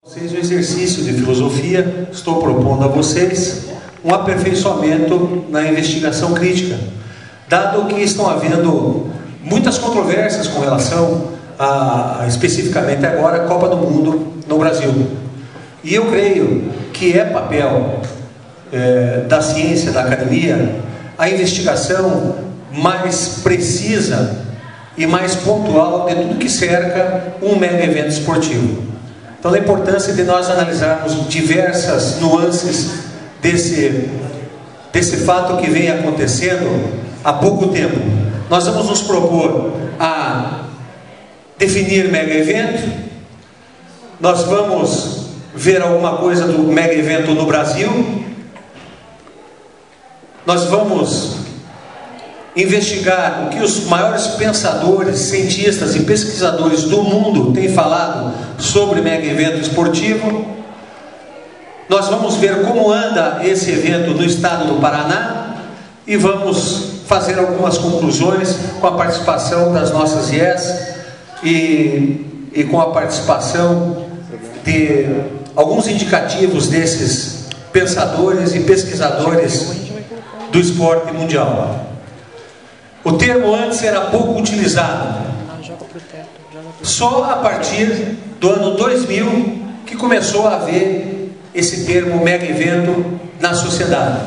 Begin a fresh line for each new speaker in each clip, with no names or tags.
Vocês o exercício de filosofia, estou propondo a vocês um aperfeiçoamento na investigação crítica, dado que estão havendo muitas controvérsias com relação especificamente agora, a Copa do Mundo no Brasil. E eu creio que é papel da ciência, da academia, a investigação mais precisa e mais pontual de tudo que cerca um mega evento esportivo. Então, a importância de nós analisarmos diversas nuances desse fato que vem acontecendo há pouco tempo. Nós vamos nos propor a definir mega evento. Nós vamos ver alguma coisa do mega evento no Brasil. Nós vamos investigar o que os maiores pensadores, cientistas e pesquisadores do mundo têm falado sobre mega evento esportivo. Nós vamos ver como anda esse evento no estado do Paraná e vamos fazer algumas conclusões com a participação das nossas IES e com a participação de alguns indicativos desses pensadores e pesquisadores do esporte mundial. O termo antes era pouco utilizado. Só a partir do ano 2000 que começou a haver esse termo mega evento na sociedade.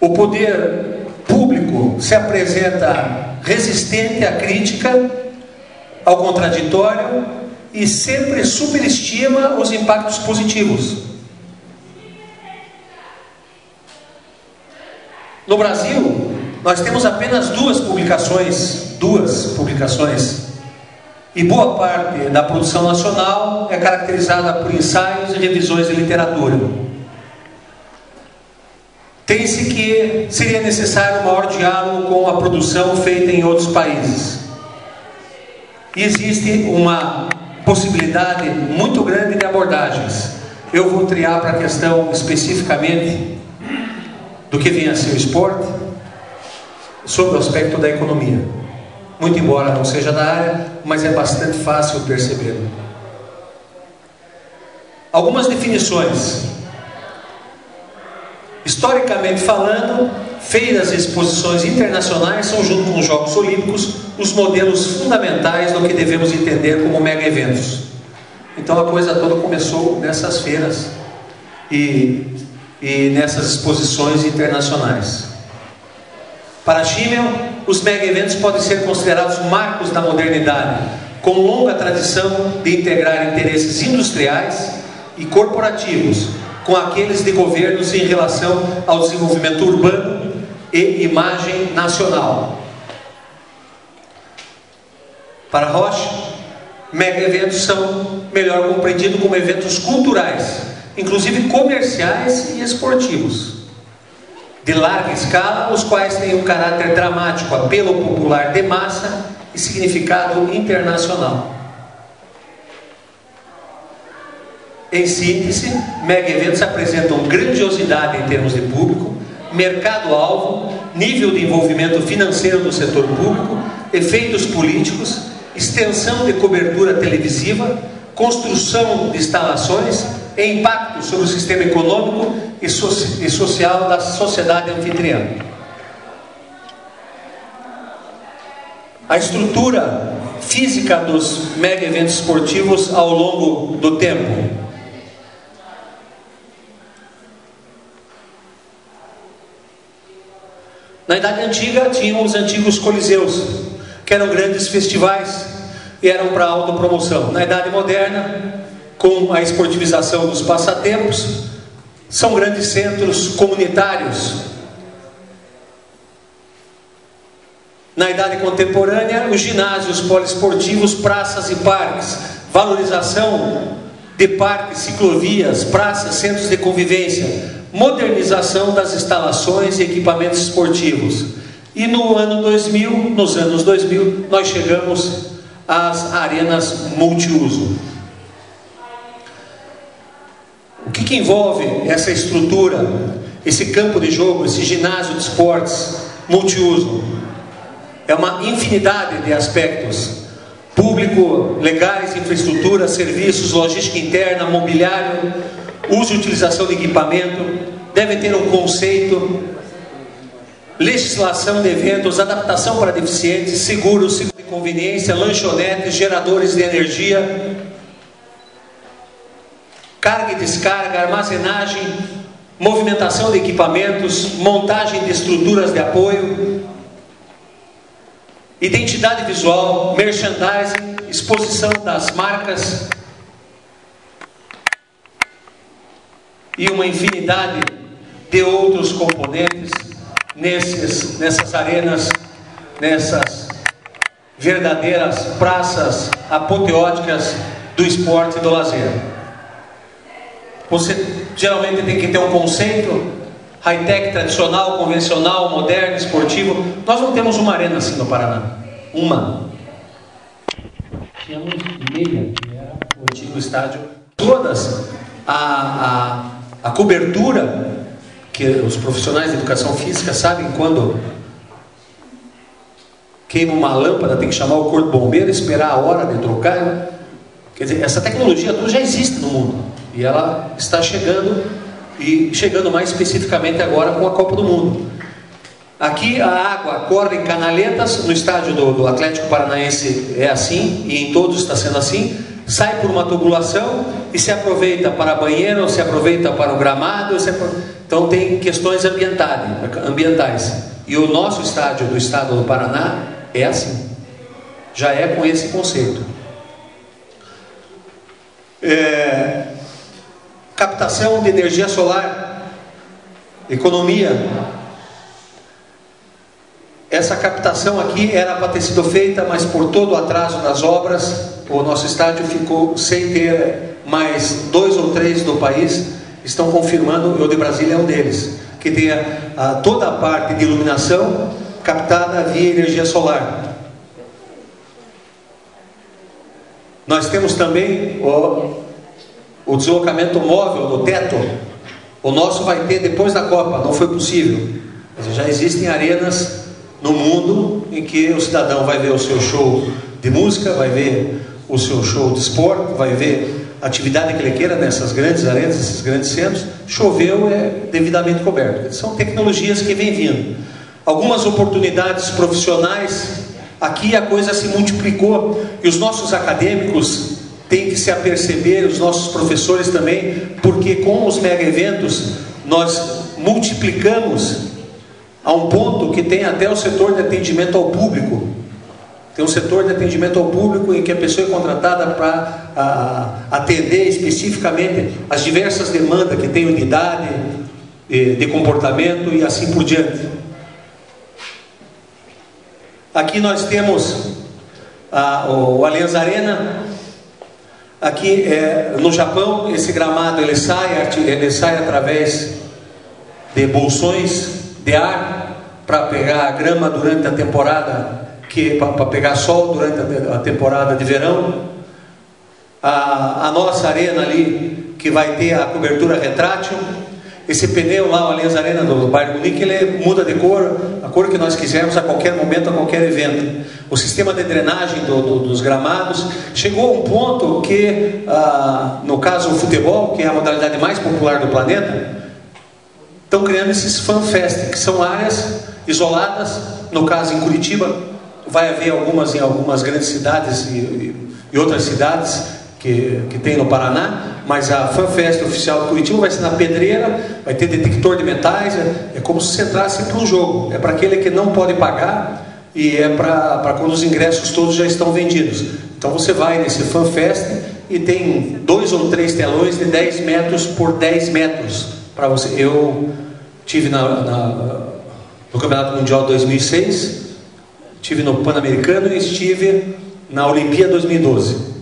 O poder público se apresenta resistente à crítica, ao contraditório e sempre superestima os impactos positivos. No Brasil, nós temos apenas duas publicações, e boa parte da produção nacional é caracterizada por ensaios e revisões de literatura. Tem-se que seria necessário um maior diálogo com a produção feita em outros países. E existe uma possibilidade muito grande de abordagens. Eu vou triar para a questão especificamente do que vinha a ser o esporte, sobre o aspecto da economia. Muito embora não seja da área, mas é bastante fácil perceber. Algumas definições. Historicamente falando, feiras e exposições internacionais são, junto com os Jogos Olímpicos, os modelos fundamentais do que devemos entender como mega eventos. Então a coisa toda começou nessas feiras e nessas exposições internacionais. Para Schimmel, os mega eventos podem ser considerados marcos da modernidade, com longa tradição de integrar interesses industriais e corporativos com aqueles de governos em relação ao desenvolvimento urbano e imagem nacional. Para Roche, mega eventos são melhor compreendidos como eventos culturais, inclusive comerciais e esportivos, de larga escala, os quais têm um caráter dramático, apelo popular de massa e significado internacional. Em síntese, mega eventos apresentam grandiosidade em termos de público, mercado-alvo, nível de envolvimento financeiro do setor público, efeitos políticos, extensão de cobertura televisiva, construção de instalações e impacto sobre o sistema econômico e social da sociedade anfitriã. A estrutura física dos mega eventos esportivos ao longo do tempo. Na Idade Antiga tinham os antigos coliseus, que eram grandes festivais e eram para autopromoção. Na Idade Moderna, com a esportivização dos passatempos, são grandes centros comunitários. Na Idade Contemporânea, os ginásios poliesportivos, praças e parques, valorização de parques, ciclovias, praças, centros de convivência, modernização das instalações e equipamentos esportivos. E no ano 2000, nos anos 2000, nós chegamos às arenas multiuso. O que envolve essa estrutura, esse campo de jogo, esse ginásio de esportes multiuso? É uma infinidade de aspectos. público, legais, infraestrutura, serviços, logística interna, mobiliário, uso e utilização de equipamento, deve ter um conceito, legislação de eventos, adaptação para deficientes, seguros, seguro de conveniência, lanchonetes, geradores de energia, carga e descarga, armazenagem, movimentação de equipamentos, montagem de estruturas de apoio, identidade visual, merchandising, exposição das marcas e uma infinidade de outros componentes nessas arenas, nessas verdadeiras praças apoteóticas do esporte e do lazer. Você geralmente tem que ter um conceito high-tech, tradicional, convencional, moderno, esportivo. Nós não temos uma arena assim no Paraná. Uma. Tínhamos meia, que era o antigo estádio. Todas a cobertura, que os profissionais de educação física sabem, quando queima uma lâmpada, tem que chamar o corpo bombeiro, esperar a hora de trocar. Quer dizer, essa tecnologia toda já existe no mundo. E ela está chegando, e chegando mais especificamente agora com a Copa do Mundo. Aqui a água corre em canaletas, no estádio do Atlético Paranaense é assim, e em todos está sendo assim, sai por uma tubulação e se aproveita para banheiro, ou se aproveita para o gramado, então tem questões ambientais. E o nosso estádio do estado do Paraná é assim, já é com esse conceito. Captação de energia solar, economia. Essa captação aqui era para ter sido feita, mas por todo o atraso das obras, o nosso estádio ficou sem ter. Mais 2 ou 3 do país estão confirmando, o de Brasília é um deles, que tem toda a parte de iluminação captada via energia solar. Nós temos também o deslocamento móvel do teto. O nosso vai ter depois da Copa, não foi possível. Já existem arenas no mundo em que o cidadão vai ver o seu show de música, vai ver o seu show de esporte, vai ver a atividade que ele queira nessas grandes arenas, esses grandes centros. Choveu, é devidamente coberto. São tecnologias que vêm vindo. Algumas oportunidades profissionais, aqui a coisa se multiplicou e os nossos acadêmicos tem que se aperceber, os nossos professores também, porque com os mega eventos nós multiplicamos a um ponto que tem até o setor de atendimento ao público. Tem um setor de atendimento ao público em que a pessoa é contratada para atender especificamente as diversas demandas que tem de idade, de comportamento e assim por diante. Aqui nós temos o Allianz Arena. Aqui no Japão, esse gramado ele sai através de bolsões de ar para pegar a grama durante a temporada, para pegar sol durante a temporada de verão. A nossa arena ali, que vai ter a cobertura retrátil. Esse pneu lá, o Allianz Arena do Bayern Munique, ele muda de cor, a cor que nós quisermos a qualquer momento, a qualquer evento. O sistema de drenagem dos gramados chegou a um ponto que, no caso o futebol, que é a modalidade mais popular do planeta, estão criando esses fanfest, que são áreas isoladas. No caso em Curitiba, vai haver algumas em algumas grandes cidades e outras cidades que tem no Paraná, mas a FanFest oficial de Curitiba vai ser na Pedreira, vai ter detector de metais, é como se você entrasse para um jogo, é para aquele que não pode pagar e é para quando os ingressos todos já estão vendidos. Então você vai nesse FanFest e tem 2 ou 3 telões de 10 metros por 10 metros para você. Eu tive no Campeonato Mundial 2006, estive no Pan-Americano e estive na Olimpíada 2012.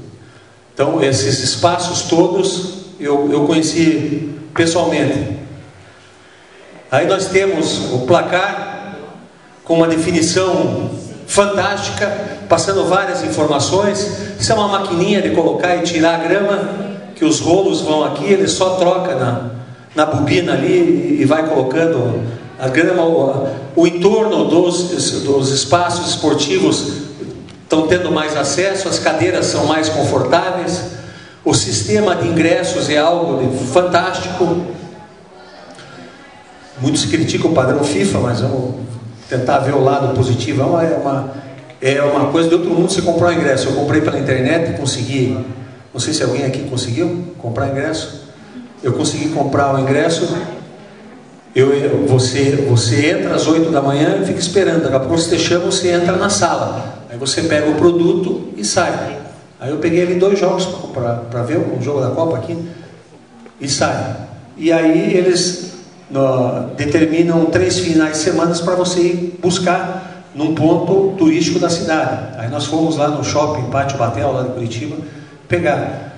Então, esses espaços todos eu conheci pessoalmente. Aí nós temos o placar com uma definição fantástica, passando várias informações. Isso é uma maquininha de colocar e tirar a grama, que os rolos vão aqui, ele só troca na bobina ali e vai colocando a grama. O entorno dos espaços esportivos estão tendo mais acesso, as cadeiras são mais confortáveis, o sistema de ingressos é algo fantástico. Muitos criticam o padrão FIFA, mas vamos tentar ver o lado positivo. É uma coisa de outro mundo você comprar um ingresso. Eu comprei pela internet e consegui, não sei se alguém aqui conseguiu comprar ingresso. Eu consegui comprar o ingresso. Você entra às 8 da manhã e fica esperando. Daqui a pouco você te chama, você entra na sala. Aí você pega o produto e sai. Aí eu peguei ali 2 jogos para comprar, para ver o jogo da Copa aqui, e sai. E aí eles determinam 3 finais de semana para você ir buscar num ponto turístico da cidade. Aí nós fomos lá no shopping Pátio Batel, lá de Curitiba, pegar.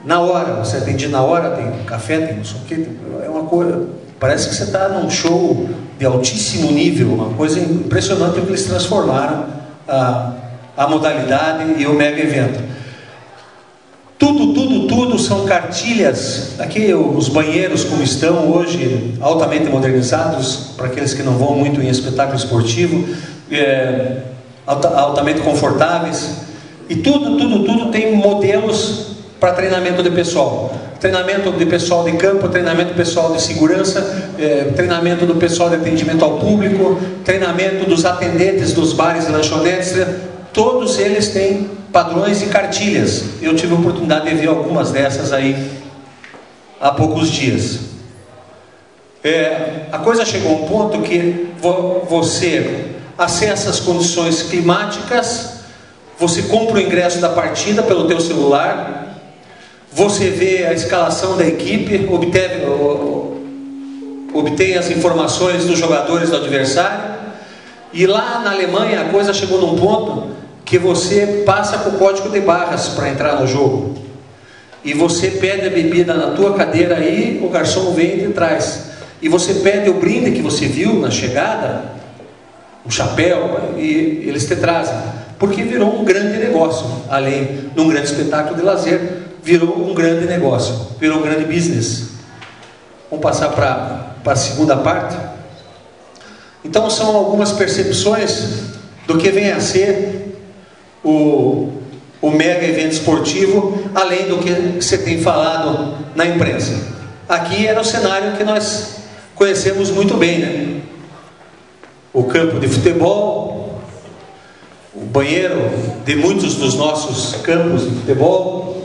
Na hora, você atende na hora, tem café, tem não sei o quê, é uma coisa, parece que você está num show de altíssimo nível, uma coisa impressionante que eles transformaram a modalidade e o mega evento. Tudo são cartilhas. Aqui os banheiros como estão hoje, altamente modernizados, para aqueles que não vão muito em espetáculo esportivo, altamente confortáveis. E tudo tem modelos para treinamento de pessoal. Treinamento de pessoal de campo, treinamento de pessoal de segurança, treinamento do pessoal de atendimento ao público, treinamento dos atendentes dos bares e lanchonetes. Todos eles têm padrões e cartilhas. Eu tive a oportunidade de ver algumas dessas aí há poucos dias. A coisa chegou a um ponto que você acessa as condições climáticas, você compra o ingresso da partida pelo teu celular, você vê a escalação da equipe, obtém as informações dos jogadores do adversário, e lá na Alemanha a coisa chegou num ponto que você passa com o código de barras para entrar no jogo. E você pede a bebida na tua cadeira aí, o garçom vem de trás. E você pede o brinde que você viu na chegada, o chapéu, e eles te trazem. Porque virou um grande negócio. Além de um grande espetáculo de lazer, virou um grande negócio, virou um grande business. Vamos passar para a segunda parte. Então são algumas percepções do que vem a ser o mega evento esportivo, além do que você tem falado na imprensa. Aqui era o cenário que nós conhecemos muito bem, né? O campo de futebol, o banheiro de muitos dos nossos campos de futebol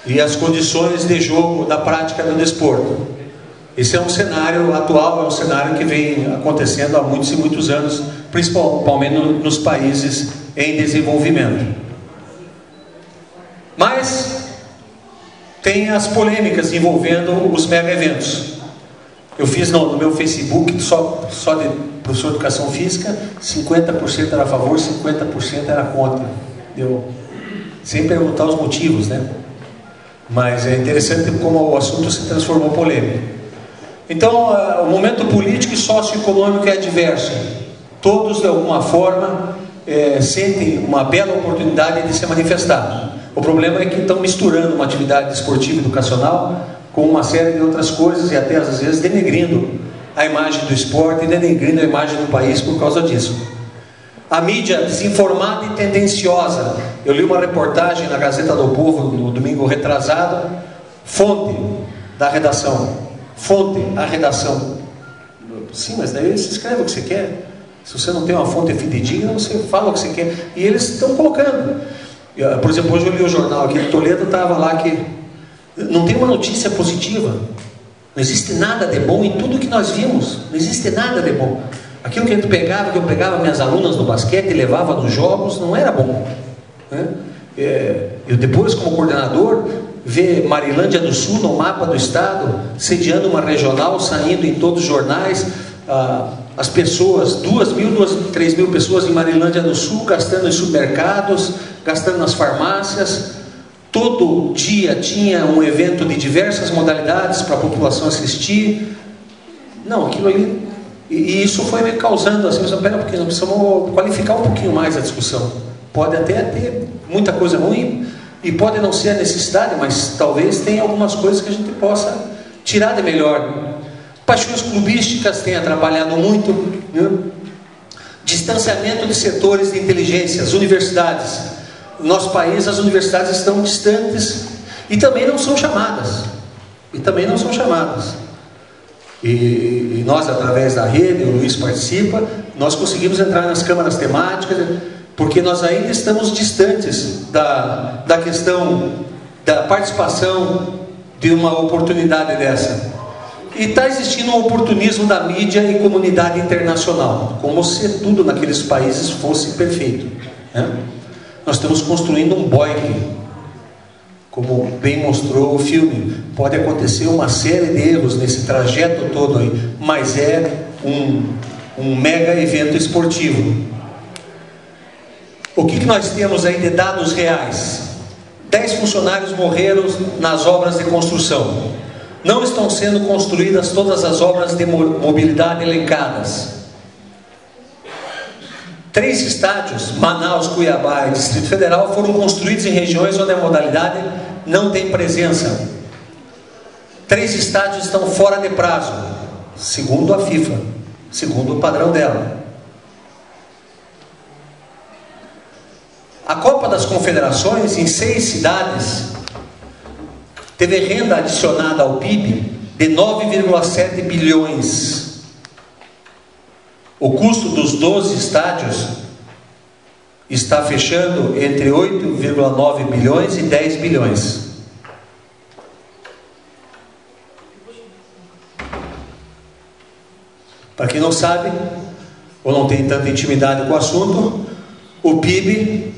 e as condições de jogo da prática do desporto. Esse é um cenário atual, é um cenário que vem acontecendo há muitos e muitos anos, principalmente nos países em desenvolvimento. Mas tem as polêmicas envolvendo os mega eventos. Eu fiz no meu Facebook, só de professor de educação física, 50% era a favor, 50% era contra. Sem perguntar os motivos, né? Mas é interessante como o assunto se transformou polêmico. Então, o momento político e socioeconômico é adverso. Todos, de alguma forma, sentem uma bela oportunidade de se manifestar. O problema é que estão misturando uma atividade esportiva e educacional com uma série de outras coisas e até, às vezes, denegrindo a imagem do esporte e denegrindo a imagem do país por causa disso. A mídia desinformada e tendenciosa. Eu li uma reportagem na Gazeta do Povo no domingo retrasado, fonte da redação. Fonte, a redação. Sim, mas daí você escreve o que você quer. Se você não tem uma fonte fidedigna, você fala o que você quer. E eles estão colocando. Por exemplo, hoje eu li o jornal aqui de Toledo, estava lá que não tem uma notícia positiva. Não existe nada de bom em tudo que nós vimos. Não existe nada de bom. Aquilo que eu pegava minhas alunas no basquete e levava nos jogos, não era bom. Eu depois, como coordenador, ver Marilândia do Sul no mapa do estado, sediando uma regional, saindo em todos os jornais, as pessoas, 2.000, 3.000 pessoas em Marilândia do Sul, gastando em supermercados, gastando nas farmácias. Todo dia tinha um evento de diversas modalidades para a população assistir. Não, aquilo ali... E isso foi me causando assim, pera um pouquinho, nós precisamos qualificar um pouquinho mais a discussão. Pode até ter muita coisa ruim, e pode não ser a necessidade, mas talvez tenha algumas coisas que a gente possa tirar de melhor. Paixões clubísticas têm atrapalhado muito, né? Distanciamento de setores de inteligência, as universidades. No nosso país, as universidades estão distantes e também não são chamadas. E nós, através da rede, o Luiz participa, nós conseguimos entrar nas câmaras temáticas, porque nós ainda estamos distantes da questão da participação de uma oportunidade dessa. E está existindo um oportunismo da mídia e comunidade internacional, como se tudo naqueles países fosse perfeito, né? Nós estamos construindo um Boeing, como bem mostrou o filme. Pode acontecer uma série de erros nesse trajeto todo aí, mas é um mega evento esportivo. O que nós temos aí de dados reais? 10 funcionários morreram nas obras de construção. Não estão sendo construídas todas as obras de mobilidade elencadas. 3 estádios, Manaus, Cuiabá e Distrito Federal, foram construídos em regiões onde a modalidade não tem presença. 3 estádios estão fora de prazo, segundo a FIFA, segundo o padrão dela. A Copa das Confederações, em 6 cidades, teve renda adicionada ao PIB de 9,7 bilhões. O custo dos 12 estádios está fechando entre 8,9 bilhões e 10 bilhões. Para quem não sabe, ou não tem tanta intimidade com o assunto, o PIB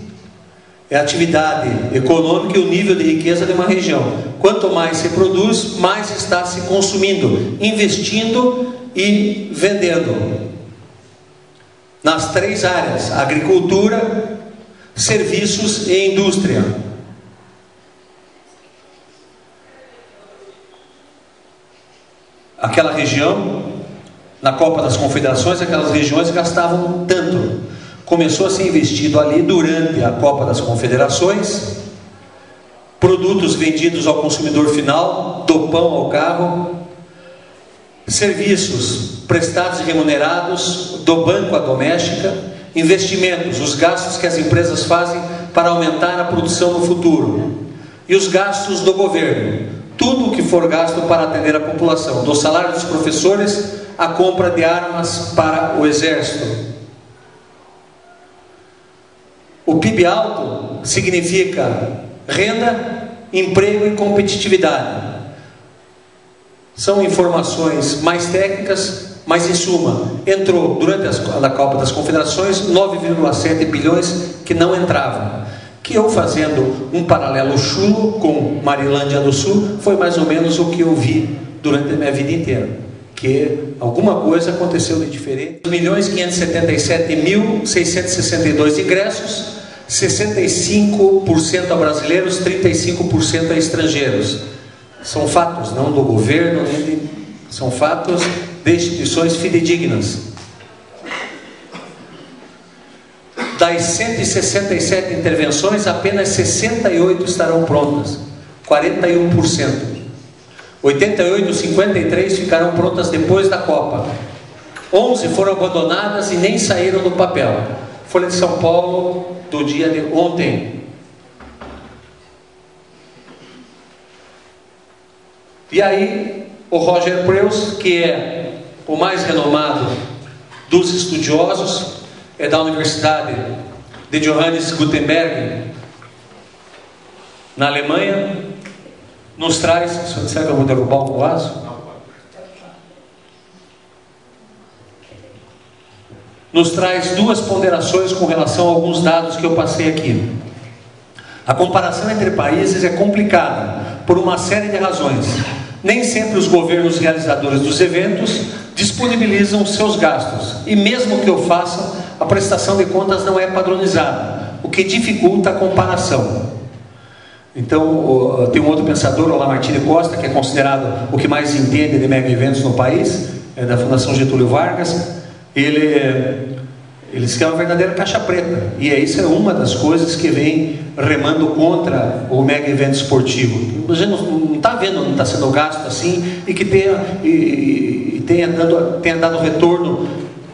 é a atividade econômica e o nível de riqueza de uma região. Quanto mais se produz, mais está se consumindo, investindo e vendendo. Nas 3 áreas: agricultura, serviços e indústria. Aquela região, na Copa das Confederações, aquelas regiões gastavam tanto. Começou a ser investido ali durante a Copa das Confederações, produtos vendidos ao consumidor final, do pão ao carro, serviços prestados e remunerados, do banco à doméstica, investimentos, os gastos que as empresas fazem para aumentar a produção no futuro, e os gastos do governo, tudo o que for gasto para atender a população, do salário dos professores à compra de armas para o exército. O PIB alto significa renda, emprego e competitividade. São informações mais técnicas, mas em suma, entrou durante a Copa das Confederações 9,7 bilhões que não entravam. Que eu, fazendo um paralelo chulo com Marilândia do Sul, foi mais ou menos o que eu vi durante a minha vida inteira. Que alguma coisa aconteceu de diferente. 1.577.662 ingressos, 65% a brasileiros, 35% a estrangeiros. São fatos, não do governo, são fatos de instituições fidedignas. Das 167 intervenções, apenas 68 estarão prontas, 41%. 88, 53 ficaram prontas depois da Copa. 11 foram abandonadas e nem saíram do papel. Folha de São Paulo, do dia de ontem. E aí, o Roger Preus, que é o mais renomado dos estudiosos, é da Universidade de Johannes Gutenberg, na Alemanha, nos traz... Será que eu vou derrubar o vaso? Nos traz 2 ponderações com relação a alguns dados que eu passei aqui. A comparação entre países é complicada por uma série de razões. Nem sempre os governos realizadores dos eventos disponibilizam seus gastos, e mesmo que o façam, a prestação de contas não é padronizada, o que dificulta a comparação. Então, tem um outro pensador, o Lamartine Costa, que é considerado o que mais entende de mega eventos no país, é da Fundação Getúlio Vargas. Ele diz que é uma verdadeira caixa preta, e isso é uma das coisas que vem remando contra o mega evento esportivo. A gente não está vendo, não está sendo gasto assim, e que tenha dado retorno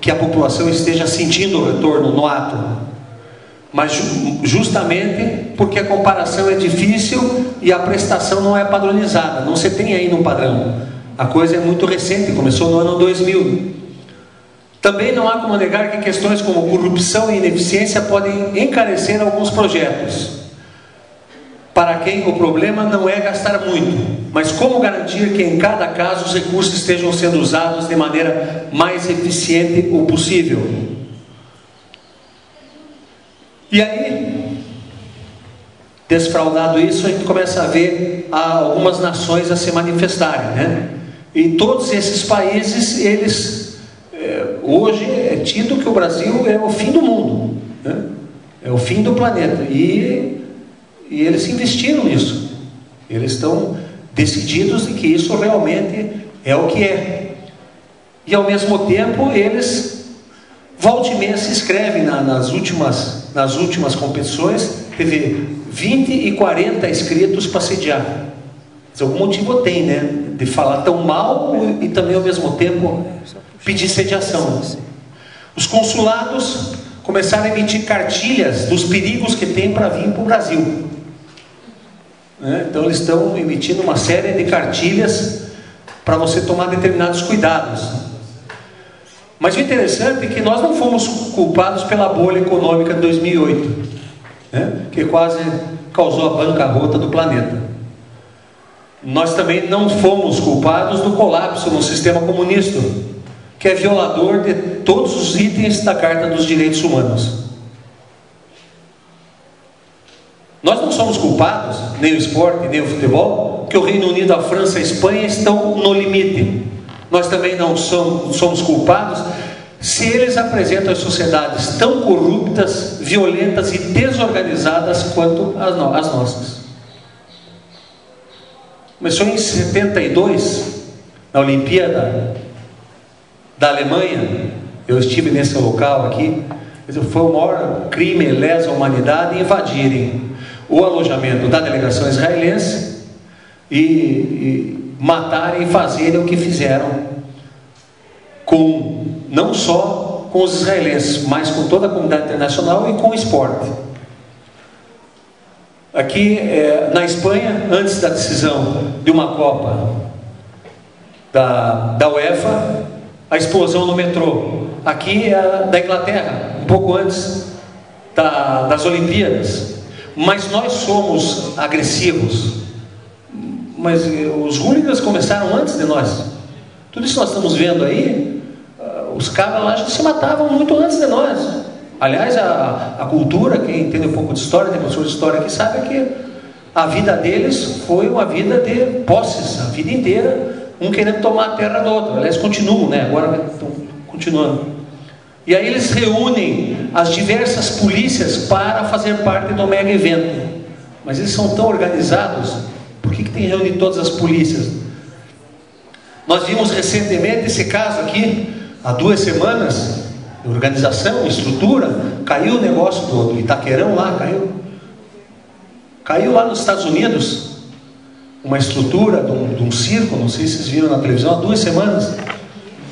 que a população esteja sentindo o retorno no ato, mas justamente porque a comparação é difícil e a prestação não é padronizada, não se tem ainda um padrão. A coisa é muito recente, começou no ano 2000. Também não há como negar que questões como corrupção e ineficiência podem encarecer alguns projetos, para quem o problema não é gastar muito, mas como garantir que em cada caso os recursos estejam sendo usados de maneira mais eficiente o possível. E aí, desfraudado isso, a gente começa a ver algumas nações a se manifestarem, né? E todos esses países, eles, hoje é tido que o Brasil é o fim do mundo, né? É o fim do planeta, e eles investiram nisso, eles estão decididos de que isso realmente é o que é, e ao mesmo tempo eles volta e meia se inscrevem nas últimas competições, teve 20 e 40 inscritos para sediar. Mas algum motivo tem, né, de falar tão mal e também ao mesmo tempo pedir sediação. Os consulados começaram a emitir cartilhas dos perigos que tem para vir para o Brasil. Então eles estão emitindo uma série de cartilhas para você tomar determinados cuidados. Mas o interessante é que nós não fomos culpados pela bolha econômica de 2008, né, que quase causou a bancarrota do planeta. Nós também não fomos culpados do colapso no sistema comunista, que é violador de todos os itens da Carta dos Direitos Humanos. Nós não somos culpados, nem o esporte, nem o futebol, que o Reino Unido, a França e a Espanha estão no limite. Nós também não somos culpados se eles apresentam as sociedades tão corruptas, violentas e desorganizadas quanto as nossas. Começou em 72, na Olimpíada da Alemanha. Eu estive nesse local aqui. Foi o maior crime lesa à humanidade invadirem o alojamento da delegação israelense e matarem e fazerem o que fizeram não só com os israelenses, mas com toda a comunidade internacional e com o esporte. Aqui na Espanha, antes da decisão de uma Copa da UEFA, a explosão no metrô. Aqui é da Inglaterra, um pouco antes das Olimpíadas. Mas nós somos agressivos. Mas os hooligans começaram antes de nós. Tudo isso que nós estamos vendo aí, os caras lá já se matavam muito antes de nós. Aliás, a cultura, quem entende um pouco de história, tem professor de história que sabe que a vida deles foi uma vida de posses, a vida inteira, um querendo tomar a terra do outro. Aliás, continuam, né? Agora estão continuando. E aí eles reúnem as diversas polícias para fazer parte do mega evento. Mas eles são tão organizados, por que tem reunido todas as polícias? Nós vimos recentemente esse caso aqui, há 2 semanas, de organização, estrutura, caiu o negócio do Itaquerão lá, caiu lá nos Estados Unidos, uma estrutura de um circo, não sei se vocês viram na televisão, há 2 semanas.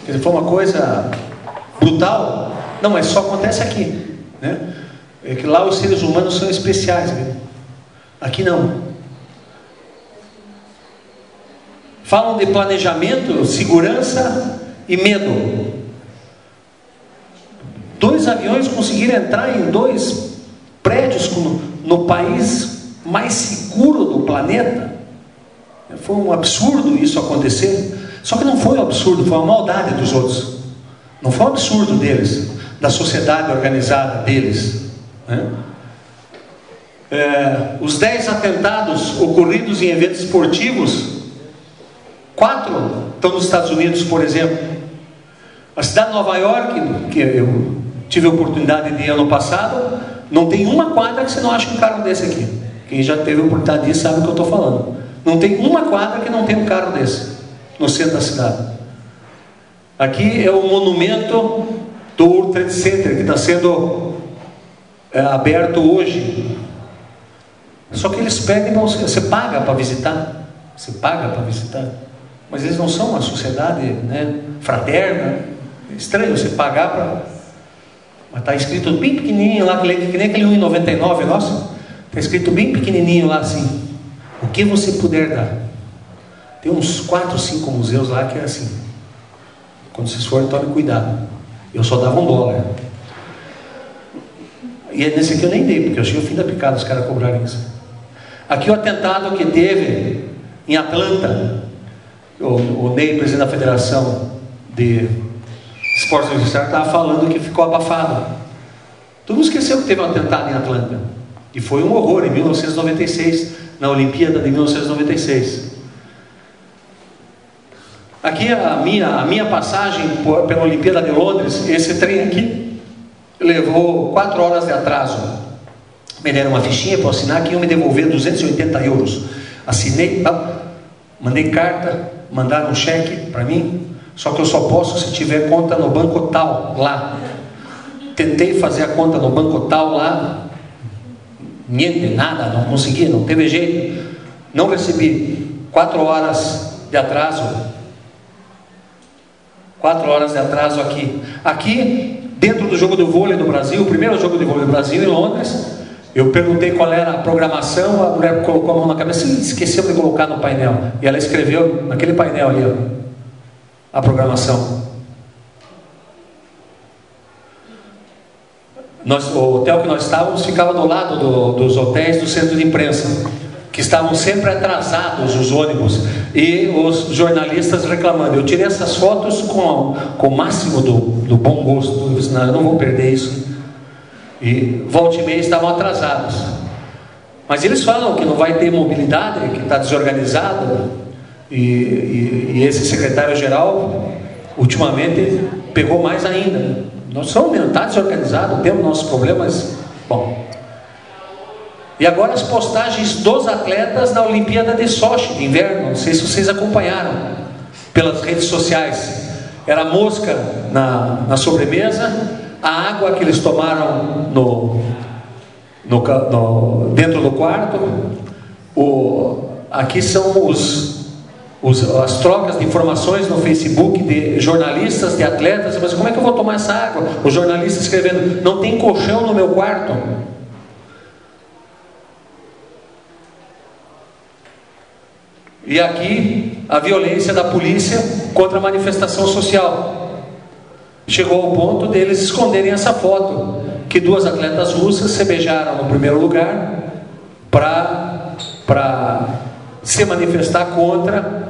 Quer dizer, foi uma coisa brutal. Não, mas só acontece aqui, né? É que lá os seres humanos são especiais, né? Aqui não. Falam de planejamento, segurança e medo. 2 aviões conseguiram entrar em 2 prédios no país mais seguro do planeta. Foi um absurdo isso acontecer. Só que não foi um absurdo, foi uma maldade dos outros. Não foi um absurdo deles, da sociedade organizada deles, né? Os 10 atentados ocorridos em eventos esportivos, 4 estão nos Estados Unidos, por exemplo. A cidade de Nova York, que eu tive a oportunidade de ir ano passado, não tem uma quadra que você não acha um carro desse aqui. Quem já teve a oportunidade disso sabe o que eu estou falando. Não tem uma quadra que não tem um carro desse no centro da cidade. Aqui é o monumento do World Trade Center, que está sendo aberto hoje. Só que eles pedem para você paga para visitar. Você paga para visitar. Mas eles não são uma sociedade, né, fraterna. É estranho você pagar para... Mas está escrito bem pequenininho lá, que nem aquele 1,99 nosso. Está escrito bem pequenininho lá assim: o que você puder dar. Tem uns 4, 5 museus lá que é assim. Quando vocês forem, tome cuidado. Eu só dava $1. E nesse aqui eu nem dei, porque eu achei o fim da picada os caras cobrarem isso. Aqui o atentado que teve em Atlanta, o Ney, presidente da Federação de Esportes Universitários, estava falando que ficou abafado. Todo mundo esqueceu que teve um atentado em Atlanta. E foi um horror em 1996, na Olimpíada de 1996. Aqui a minha passagem pela Olimpíada de Londres, esse trem aqui levou 4 horas de atraso. Me deram uma fichinha para assinar que iam me devolver 280 euros. Assinei, mandei carta, mandaram um cheque para mim, só que eu só posso se tiver conta no banco tal lá. Tentei fazer a conta no banco tal lá, nada, não consegui, não teve jeito, não recebi. 4 horas de atraso. 4 horas de atraso aqui. Aqui, dentro do jogo de vôlei do Brasil, o primeiro jogo de vôlei do Brasil em Londres, eu perguntei qual era a programação, a mulher colocou a mão na cabeça e esqueceu de colocar no painel. E ela escreveu naquele painel ali, ó, a programação. O hotel que nós estávamos ficava do lado dos hotéis do centro de imprensa, que estavam sempre atrasados os ônibus, e os jornalistas reclamando. Eu tirei essas fotos com o máximo do bom gosto. Eu disse: não, eu não vou perder isso. E volta e meia estavam atrasados. Mas eles falam que não vai ter mobilidade, que está desorganizado. E esse secretário-geral, ultimamente, pegou mais ainda. Nós somos mesmo, está desorganizado, temos nossos problemas. Bom. E agora as postagens dos atletas na Olimpíada de Sochi, de inverno. Não sei se vocês acompanharam pelas redes sociais. Era mosca na sobremesa, a água que eles tomaram dentro do quarto. Aqui são as trocas de informações no Facebook de jornalistas, de atletas. Mas como é que eu vou tomar essa água? O jornalista escrevendo: não tem colchão no meu quarto. E aqui a violência da polícia contra a manifestação social. Chegou ao ponto deles esconderem essa foto, que 2 atletas russas se beijaram no primeiro lugar para se manifestar contra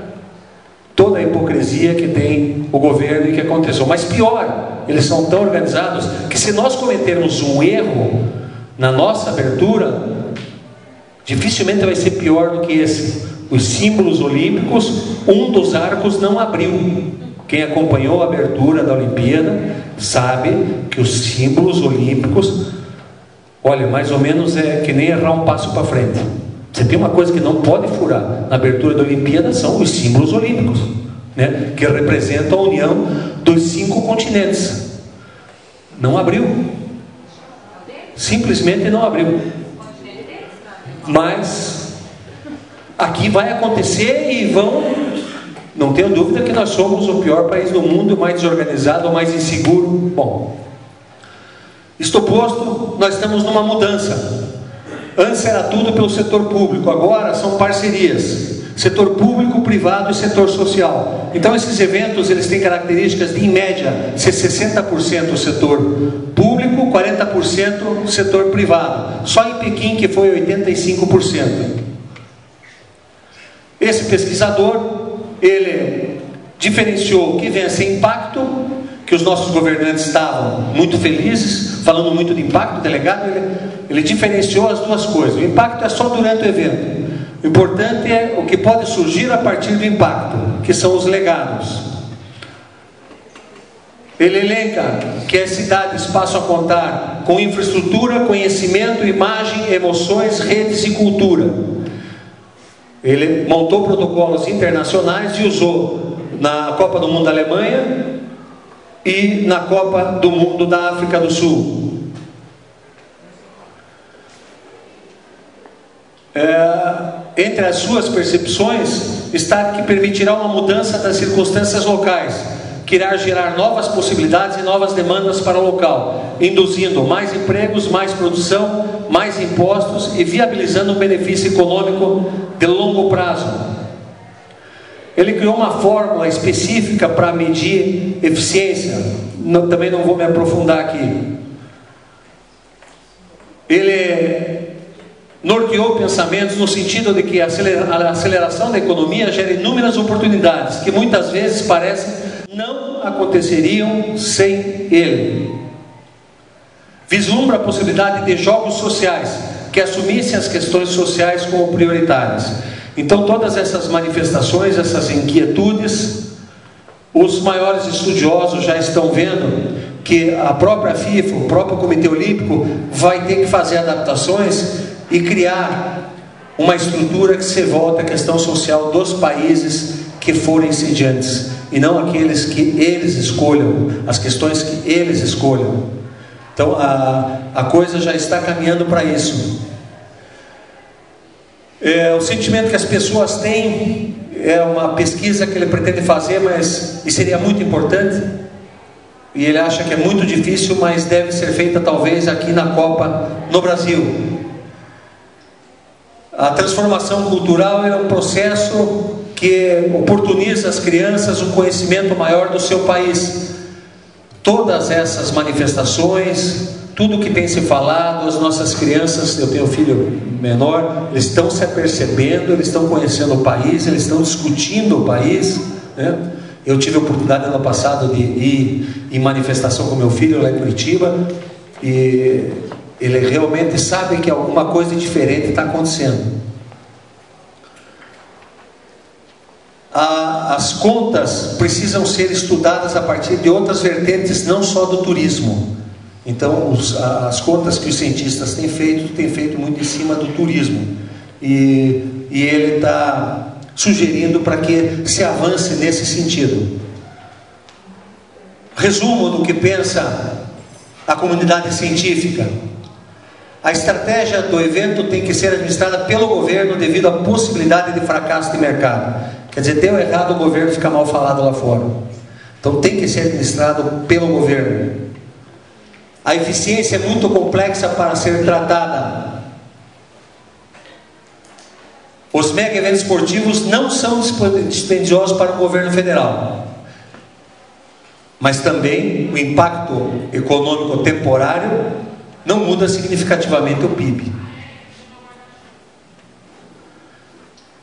toda a hipocrisia que tem o governo e que aconteceu. Mas pior, eles são tão organizados que, se nós cometermos um erro na nossa abertura, dificilmente vai ser pior do que esse. Os símbolos olímpicos, um dos arcos não abriu. Quem acompanhou a abertura da Olimpíada sabe que os símbolos olímpicos, olha, mais ou menos é que nem errar um passo para frente. Você tem uma coisa que não pode furar na abertura da Olimpíada, são os símbolos olímpicos, né? Que representam a união dos 5 continentes. Não abriu. Simplesmente não abriu. Mas aqui vai acontecer e não tenho dúvida que nós somos o pior país do mundo, o mais desorganizado, o mais inseguro. Bom, isto posto, nós estamos numa mudança. Antes era tudo pelo setor público, agora são parcerias. Setor público, privado e setor social. Então esses eventos, eles têm características de, em média, ser 60% o setor público, 40% o setor privado. Só em Pequim que foi 85%. Esse pesquisador, ele diferenciou o que vem a ser impacto, que os nossos governantes estavam muito felizes, falando muito de impacto, delegado, ele diferenciou as duas coisas. O impacto é só durante o evento. O importante é o que pode surgir a partir do impacto, que são os legados. Ele elenca que as cidades passam a contar com infraestrutura, conhecimento, imagem, emoções, redes e cultura. Ele montou protocolos internacionais e usou na Copa do Mundo da Alemanha e na Copa do Mundo da África do Sul. Entre as suas percepções está que permitirá uma mudança das circunstâncias locais, que irá gerar novas possibilidades e novas demandas para o local, induzindo mais empregos, mais produção, mais impostos e viabilizando um benefício econômico de longo prazo. Ele criou uma fórmula específica para medir eficiência. Também não vou me aprofundar aqui. Ele norteou pensamentos no sentido de que a aceleração da economia gera inúmeras oportunidades que muitas vezes parecem não aconteceriam sem ele. Vislumbra a possibilidade de jogos sociais que assumissem as questões sociais como prioritárias. Então todas essas manifestações, essas inquietudes, os maiores estudiosos já estão vendo que a própria FIFA, o próprio Comitê Olímpico vai ter que fazer adaptações e criar uma estrutura que se volte à questão social dos países que forem sediantes, e não aqueles que eles escolham, as questões que eles escolham. Então a coisa já está caminhando para isso. O sentimento que as pessoas têm é uma pesquisa que ele pretende fazer, e seria muito importante, e ele acha que é muito difícil, mas deve ser feita talvez aqui na Copa no Brasil. A transformação cultural é um processo que oportuniza às crianças um conhecimento maior do seu país. Todas essas manifestações, tudo que tem se falado, as nossas crianças, eu tenho um filho menor, eles estão se apercebendo, eles estão conhecendo o país, eles estão discutindo o país, né? Eu tive a oportunidade ano passado de ir em manifestação com meu filho lá em Curitiba, e ele realmente sabe que alguma coisa diferente está acontecendo. As contas precisam ser estudadas a partir de outras vertentes, não só do turismo. Então as contas que os cientistas têm feito muito em cima do turismo, e ele está sugerindo para que se avance nesse sentido. Resumo do que pensa a comunidade científica. A estratégia do evento tem que ser administrada pelo governo devido à possibilidade de fracasso de mercado. Quer dizer, deu errado, o governo fica mal falado lá fora. Então tem que ser administrado pelo governo. A eficiência é muito complexa para ser tratada. Os mega eventos esportivos não são dispendiosos para o governo federal, mas também o impacto econômico temporário não muda significativamente o PIB.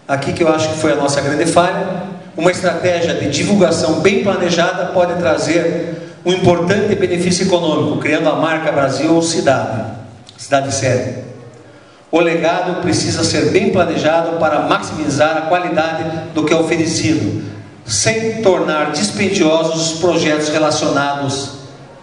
Aqui que eu acho que foi a nossa grande falha. Uma estratégia de divulgação bem planejada pode trazer um importante benefício econômico, criando a marca Brasil ou cidade sede. O legado precisa ser bem planejado para maximizar a qualidade do que é oferecido, sem tornar dispendiosos os projetos relacionados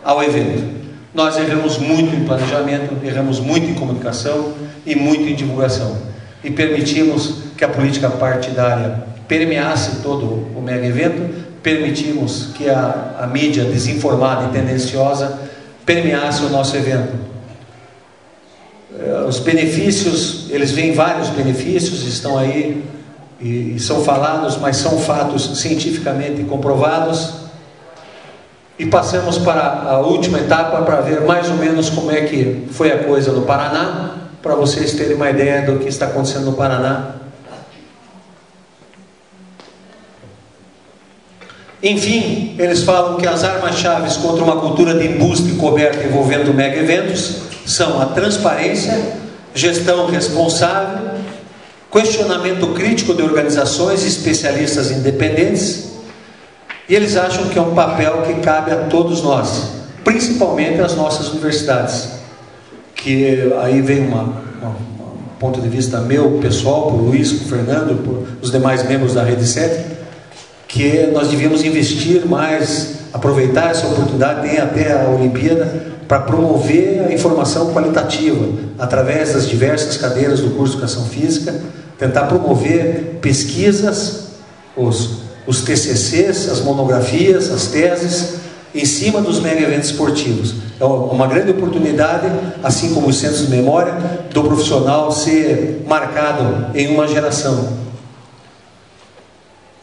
ao evento. Nós erramos muito em planejamento, erramos muito em comunicação e muito em divulgação, e permitimos que a política partidária permeasse todo o mega evento, permitimos que a mídia desinformada e tendenciosa permeasse o nosso evento. Os benefícios, eles veem vários benefícios, estão aí e são falados, mas são fatos cientificamente comprovados. E passamos para a última etapa para ver mais ou menos como é que foi a coisa no Paraná, para vocês terem uma ideia do que está acontecendo no Paraná. Enfim, eles falam que as armas-chaves contra uma cultura de embuste coberta envolvendo mega eventos são a transparência, gestão responsável, questionamento crítico de organizações e especialistas independentes, e eles acham que é um papel que cabe a todos nós, principalmente as nossas universidades, que aí vem um ponto de vista meu, pessoal, por Luiz, por Fernando, por os demais membros da Rede 7, que nós devíamos investir mais, aproveitar essa oportunidade, tem até a Olimpíada, para promover a informação qualitativa, através das diversas cadeiras do curso de Educação Física, tentar promover pesquisas, os TCCs, as monografias, as teses, em cima dos mega eventos esportivos. É uma grande oportunidade, assim como os centros de memória, do profissional ser marcado em uma geração.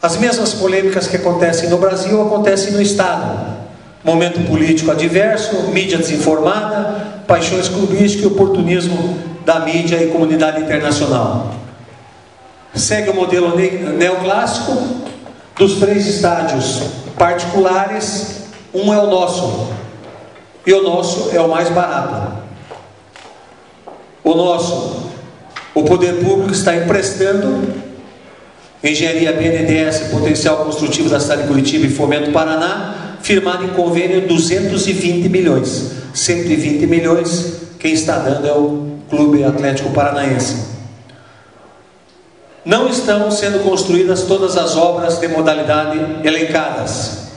As mesmas polêmicas que acontecem no Brasil acontecem no Estado. Momento político adverso, mídia desinformada, paixões clubísticas e oportunismo da mídia e comunidade internacional. Segue o modelo neoclássico. Dos 3 estádios particulares, um é o nosso. E o nosso é o mais barato. O nosso, o poder público está emprestando. Engenharia BNDES, Potencial Construtivo da cidade de Curitiba e Fomento Paraná, firmado em convênio 220 milhões. 120 milhões, quem está dando é o Clube Atlético Paranaense. Não estão sendo construídas todas as obras de modalidade elencadas.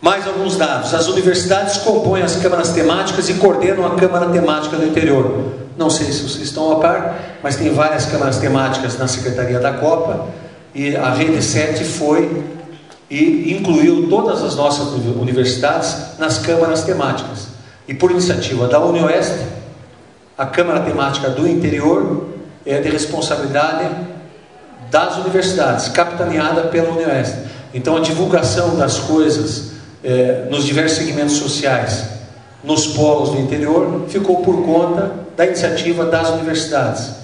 Mais alguns dados. As universidades compõem as câmaras temáticas e coordenam a Câmara Temática do Interior. Não sei se vocês estão a par, mas tem várias câmaras temáticas na Secretaria da Copa, e a Rede 7 foi e incluiu todas as nossas universidades nas câmaras temáticas. E por iniciativa da UniOeste, a Câmara Temática do Interior é de responsabilidade das universidades, capitaneada pela UniOeste. Então a divulgação das coisas nos diversos segmentos sociais, nos polos do interior, ficou por conta da iniciativa das universidades.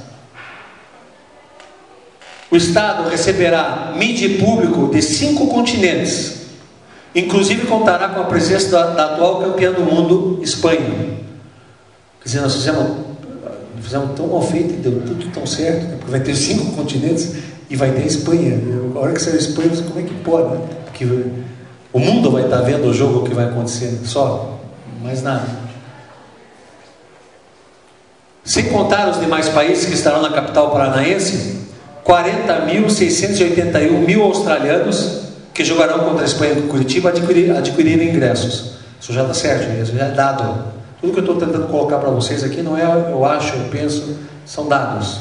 O Estado receberá mídia público de 5 continentes, inclusive contará com a presença da atual campeã do mundo, Espanha. Quer dizer, nós fizemos tão mal feito e deu tudo tão certo, né? Porque vai ter 5 continentes e vai ter Espanha. A hora que sair a Espanha, você, como é que pode? Né? Porque o mundo vai estar vendo o jogo que vai acontecer, só, mais nada. Sem contar os demais países que estarão na capital paranaense, 40.681 australianos que jogarão contra a Espanha em Curitiba adquiriram ingressos. Isso já está certo, isso já é dado. Tudo que eu estou tentando colocar para vocês aqui não é eu acho, eu penso, são dados.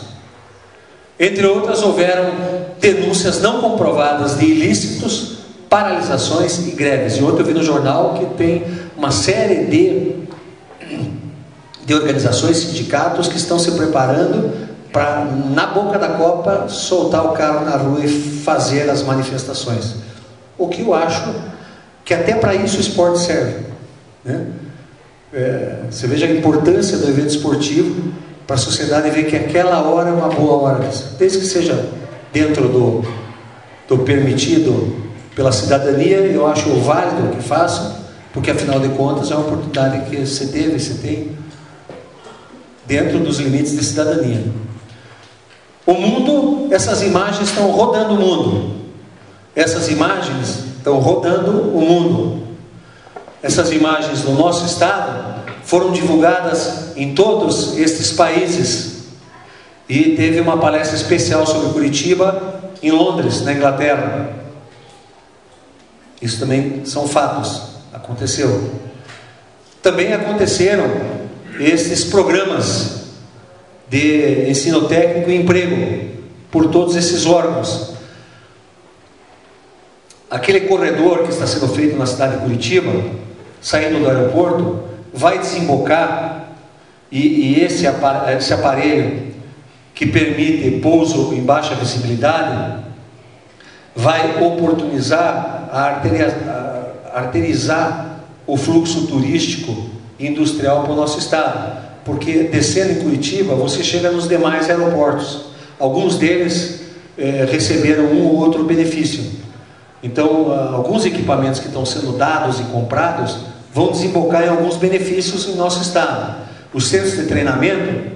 Entre outras, houveram denúncias não comprovadas de ilícitos, paralisações e greves. E ontem eu vi no jornal que tem uma série de organizações, sindicatos que estão se preparando para, na boca da Copa, soltar o carro na rua e fazer as manifestações. O que eu acho que até para isso o esporte serve, né? Você veja a importância do evento esportivo para a sociedade ver que aquela hora é uma boa hora, desde que seja dentro do permitido pela cidadania. Eu acho válido o que façam, porque afinal de contas é uma oportunidade que você teve, você tem, dentro dos limites de cidadania. O mundo, essas imagens estão rodando o mundo. Essas imagens estão rodando o mundo. Essas imagens no nosso estado foram divulgadas em todos estes países. E teve uma palestra especial sobre Curitiba em Londres, na Inglaterra. Isso também são fatos. Aconteceu. Também aconteceram esses programas de ensino técnico e emprego por todos esses órgãos. Aquele corredor que está sendo feito na cidade de Curitiba, saindo do aeroporto, vai desembocar, e esse aparelho que permite pouso em baixa visibilidade vai oportunizar arterizar o fluxo turístico e industrial para o nosso estado, porque descendo em Curitiba você chega nos demais aeroportos. Alguns deles receberam um ou outro benefício. Então alguns equipamentos que estão sendo dados e comprados vão desembocar em alguns benefícios em nosso estado. Os centros de treinamento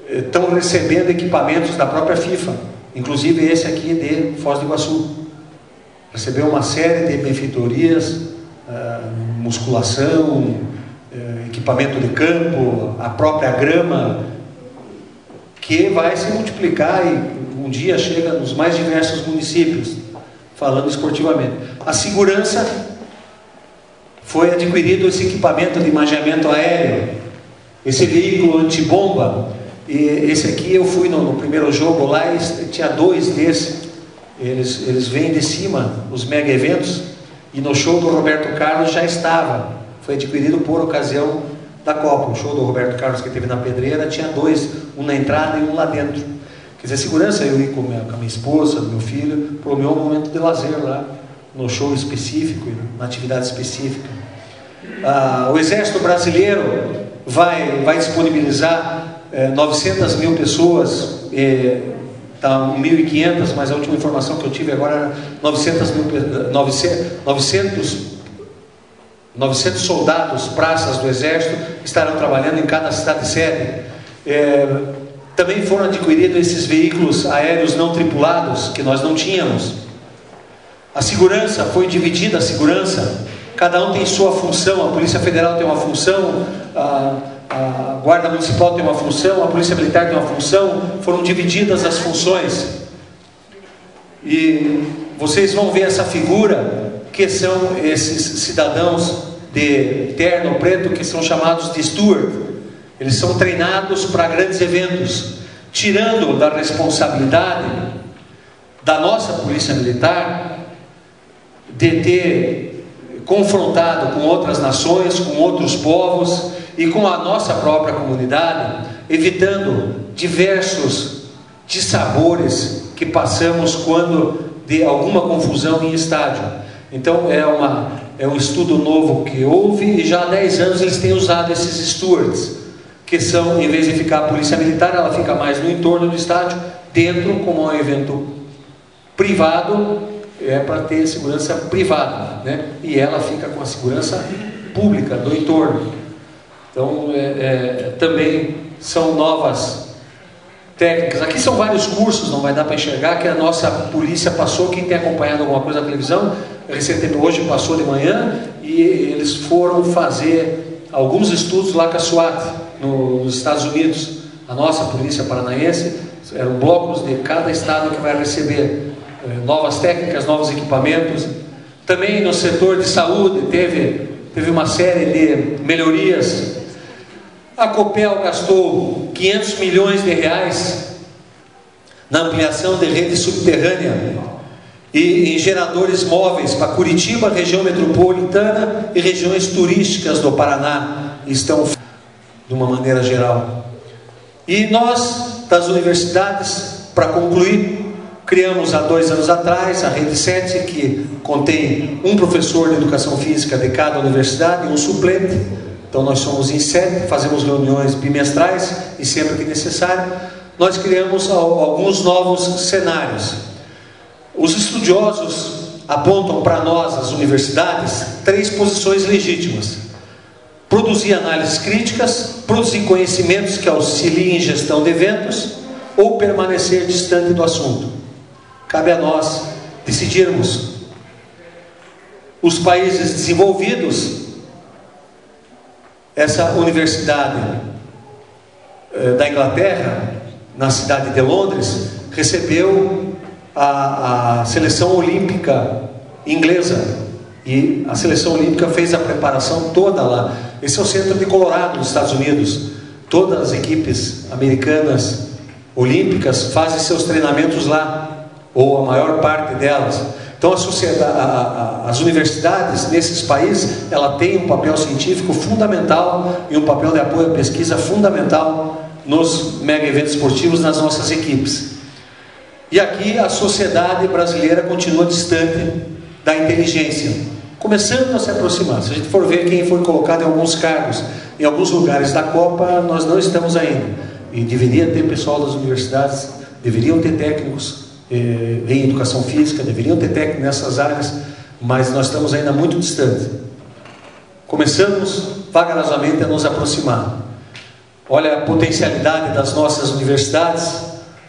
estão recebendo equipamentos da própria FIFA, inclusive esse aqui de Foz do Iguaçu. Recebeu uma série de benfeitorias, musculação, equipamento de campo, a própria grama, que vai se multiplicar e um dia chega nos mais diversos municípios, falando esportivamente. A segurança, foi adquirido esse equipamento de imageamento aéreo, esse veículo antibomba. E esse aqui eu fui no primeiro jogo lá e tinha 2 desses. Eles vêm de cima, os mega eventos, e no show do Roberto Carlos já estava. Foi adquirido por ocasião da Copa. O show do Roberto Carlos que teve na Pedreira tinha 2, um na entrada e um lá dentro. Quer dizer, segurança, eu ir com a minha esposa, meu filho, para o meu momento de lazer lá, no show específico, na atividade específica. O Exército Brasileiro vai disponibilizar 900 mil pessoas, está 1.500, mas a última informação que eu tive agora era 900 soldados, praças do Exército, estarão trabalhando em cada cidade-sede. Também foram adquiridos esses veículos aéreos não tripulados, que nós não tínhamos. A segurança foi dividida, cada um tem sua função. A Polícia Federal tem uma função, a Guarda Municipal tem uma função, a Polícia Militar tem uma função. Foram divididas as funções. E vocês vão ver essa figura, que são esses cidadãos de terno preto, que são chamados de steward. Eles são treinados para grandes eventos, tirando da responsabilidade da nossa Polícia Militar de ter confrontado com outras nações, com outros povos e com a nossa própria comunidade, evitando diversos dissabores que passamos quando de alguma confusão em estádio. Então é um estudo novo que houve, e já há 10 anos eles têm usado esses stewards, que são, em vez de ficar a Polícia Militar, ela fica mais no entorno do estádio, dentro, como é um evento privado, para ter segurança privada, né? E ela fica com a segurança pública do entorno. Então, também são novas técnicas. Aqui são vários cursos, não vai dar para enxergar, que a nossa polícia passou. Quem tem acompanhado alguma coisa na televisão, recentemente, hoje passou de manhã, e eles foram fazer alguns estudos lá com a SWAT, nos Estados Unidos. A nossa polícia paranaense, eram blocos de cada estado que vai receber novas técnicas, novos equipamentos. Também no setor de saúde teve uma série de melhorias. A Copel gastou 500 milhões de reais na ampliação de rede subterrânea e em geradores móveis para Curitiba, região metropolitana e regiões turísticas do Paraná. Estão de uma maneira geral. E nós, das universidades, para concluir, criamos há 2 anos atrás a Rede 7, que contém um professor de educação física de cada universidade e um suplente. Então nós somos em 7, fazemos reuniões bimestrais e sempre que necessário. Nós criamos alguns novos cenários. Os estudiosos apontam para nós, as universidades, 3 posições legítimas: produzir análises críticas, produzir conhecimentos que auxiliem em gestão de eventos, ou permanecer distante do assunto. Cabe a nós decidirmos. Os países desenvolvidos, essa universidade da Inglaterra, na cidade de Londres, recebeu a seleção olímpica inglesa, e a seleção olímpica fez a preparação toda lá. Esse é o centro de Colorado, nos Estados Unidos. Todas as equipes americanas olímpicas fazem seus treinamentos lá, ou a maior parte delas. Então as universidades nesses países, ela tem um papel científico fundamental e um papel de apoio à pesquisa fundamental nos mega eventos esportivos, nas nossas equipes. E aqui a sociedade brasileira continua distante da inteligência, começando a se aproximar. Se a gente for ver quem foi colocado em alguns cargos, em alguns lugares da Copa, nós não estamos ainda. E deveria ter pessoal das universidades, deveriam ter técnicos em educação física, deveriam ter técnicos nessas áreas, mas nós estamos ainda muito distantes. Começamos vagarosamente a nos aproximar. Olha a potencialidade das nossas universidades,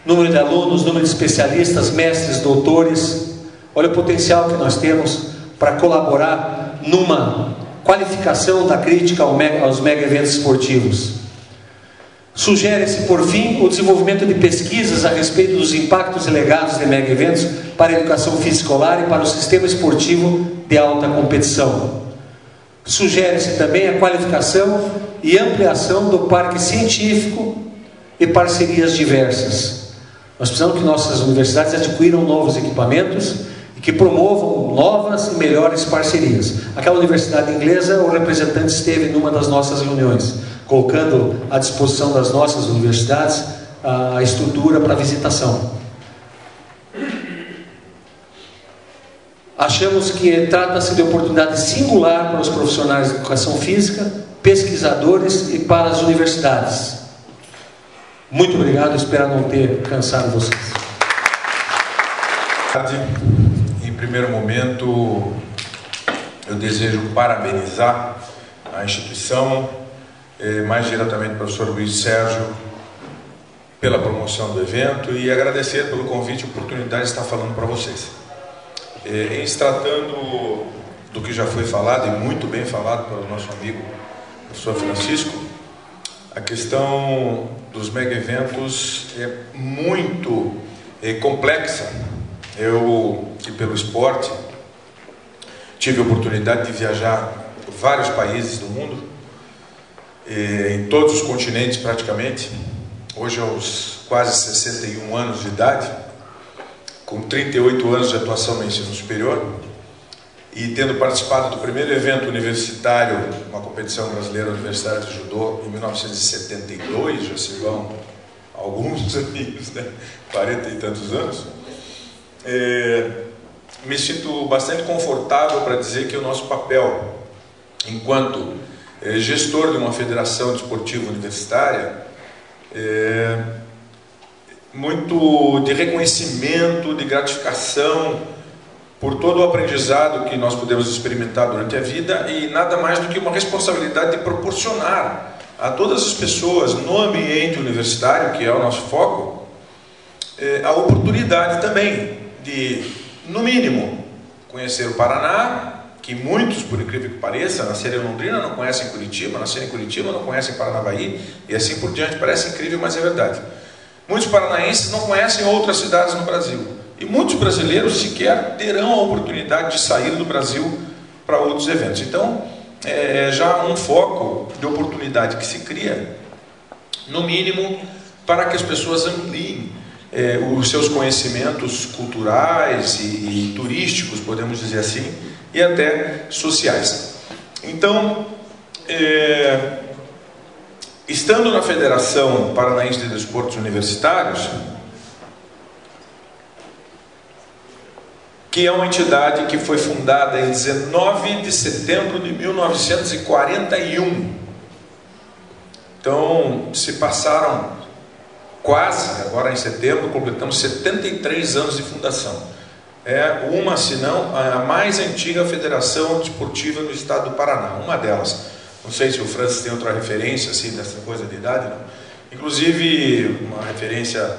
número de alunos, número de especialistas, mestres, doutores. Olha o potencial que nós temos para colaborar numa qualificação da crítica aos mega eventos esportivos. Sugere-se, por fim, o desenvolvimento de pesquisas a respeito dos impactos e legados de mega eventos para a educação física escolar e para o sistema esportivo de alta competição. Sugere-se também a qualificação e ampliação do parque científico e parcerias diversas. Nós precisamos que nossas universidades adquiram novos equipamentos e que promovam novas e melhores parcerias. Aquela universidade inglesa, o representante esteve numa das nossas reuniões, colocando à disposição das nossas universidades a estrutura para visitação. Achamos que trata-se de oportunidade singular para os profissionais de educação física, pesquisadores e para as universidades. Muito obrigado, espero não ter cansado vocês.
Em primeiro momento, eu desejo parabenizar a instituição, mais diretamente o professor Luiz Sérgio, pela promoção do evento e agradecer pelo convite e oportunidade de estar falando para vocês. Em se tratando do que já foi falado e muito bem falado pelo nosso amigo professor Francisco, a questão dos mega eventos é muito complexa. Eu, que pelo esporte, tive a oportunidade de viajar por vários países do mundo, em todos os continentes praticamente, hoje aos quase 61 anos de idade, com 38 anos de atuação no ensino superior, e tendo participado do primeiro evento universitário, uma competição brasileira universitária de judô, em 1972, já se vão alguns aninhos, né? 40 e tantos anos, me sinto bastante confortável para dizer que o nosso papel, enquanto gestor de uma federação desportiva universitária, muito de reconhecimento, de gratificação por todo o aprendizado que nós podemos experimentar durante a vida e nada mais do que uma responsabilidade de proporcionar a todas as pessoas no ambiente universitário, que é o nosso foco, a oportunidade também de, no mínimo, conhecer o Paraná, que muitos, por incrível que pareça, nasceram em Londrina, não conhecem Curitiba, nasceram em Curitiba, não conhecem Paranavaí, e assim por diante. Parece incrível, mas é verdade. Muitos paranaenses não conhecem outras cidades no Brasil. E muitos brasileiros sequer terão a oportunidade de sair do Brasil para outros eventos. Então, é já um foco de oportunidade que se cria, no mínimo, para que as pessoas ampliem os seus conhecimentos culturais e turísticos, podemos dizer assim, e até sociais. Então, estando na Federação Paranaense de Desportos Universitários, que é uma entidade que foi fundada em 19 de setembro de 1941. Então, se passaram quase, agora em setembro, completamos 73 anos de fundação. É uma, se não, a mais antiga federação desportiva do estado do Paraná, uma delas. Não sei se o Francis tem outra referência assim, dessa coisa de idade, não. Inclusive, uma referência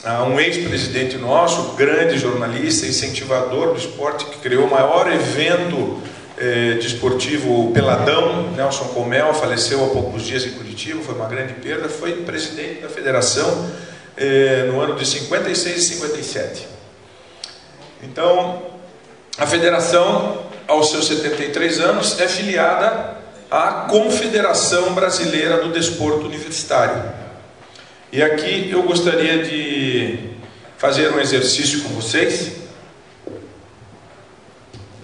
a um ex-presidente nosso, grande jornalista, incentivador do esporte, que criou o maior evento desportivo Peladão, Nelson Comel, faleceu há poucos dias em Curitiba, foi uma grande perda, foi presidente da federação no ano de 56 e 57. Então, a federação, aos seus 73 anos, é filiada à Confederação Brasileira do Desporto Universitário. E aqui eu gostaria de fazer um exercício com vocês,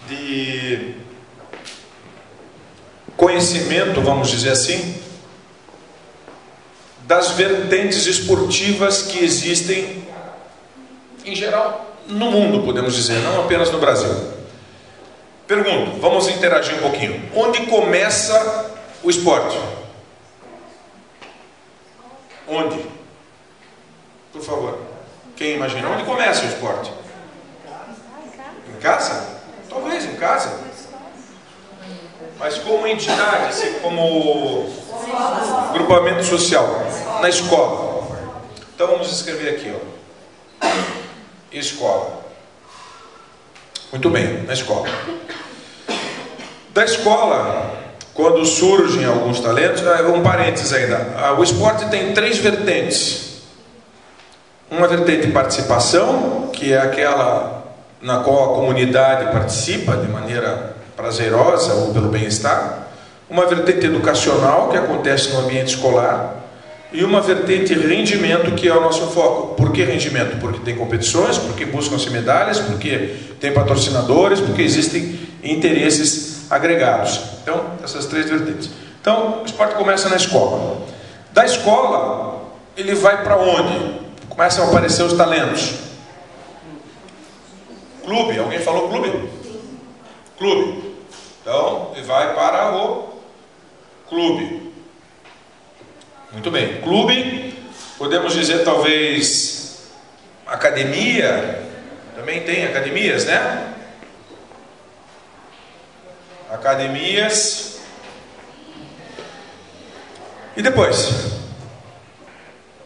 de conhecimento, vamos dizer assim, das vertentes esportivas que existem em geral no mundo, podemos dizer, não apenas no Brasil. Pergunto, vamos interagir um pouquinho. Onde começa o esporte? Onde? Por favor. Quem imagina? Onde começa o esporte? Em casa? Talvez em casa. Mas como entidade, assim, como grupamento social, na escola. Então vamos escrever aqui, ó. Escola. Muito bem, na escola. Da escola, quando surgem alguns talentos, um parênteses ainda, o esporte tem 3 vertentes. Uma vertente de participação, que é aquela na qual a comunidade participa de maneira prazerosa ou pelo bem-estar. Uma vertente educacional, que acontece no ambiente escolar. E uma vertente rendimento, que é o nosso foco. Por que rendimento? Porque tem competições, porque buscam-se medalhas, porque tem patrocinadores, porque existem interesses agregados. Então, essas 3 vertentes. Então, o esporte começa na escola. Da escola, ele vai para onde? Começam a aparecer os talentos. Clube, alguém falou clube? Clube. Então, ele vai para o clube. Muito bem. Clube, podemos dizer talvez academia. Também tem academias, né? Academias. E depois?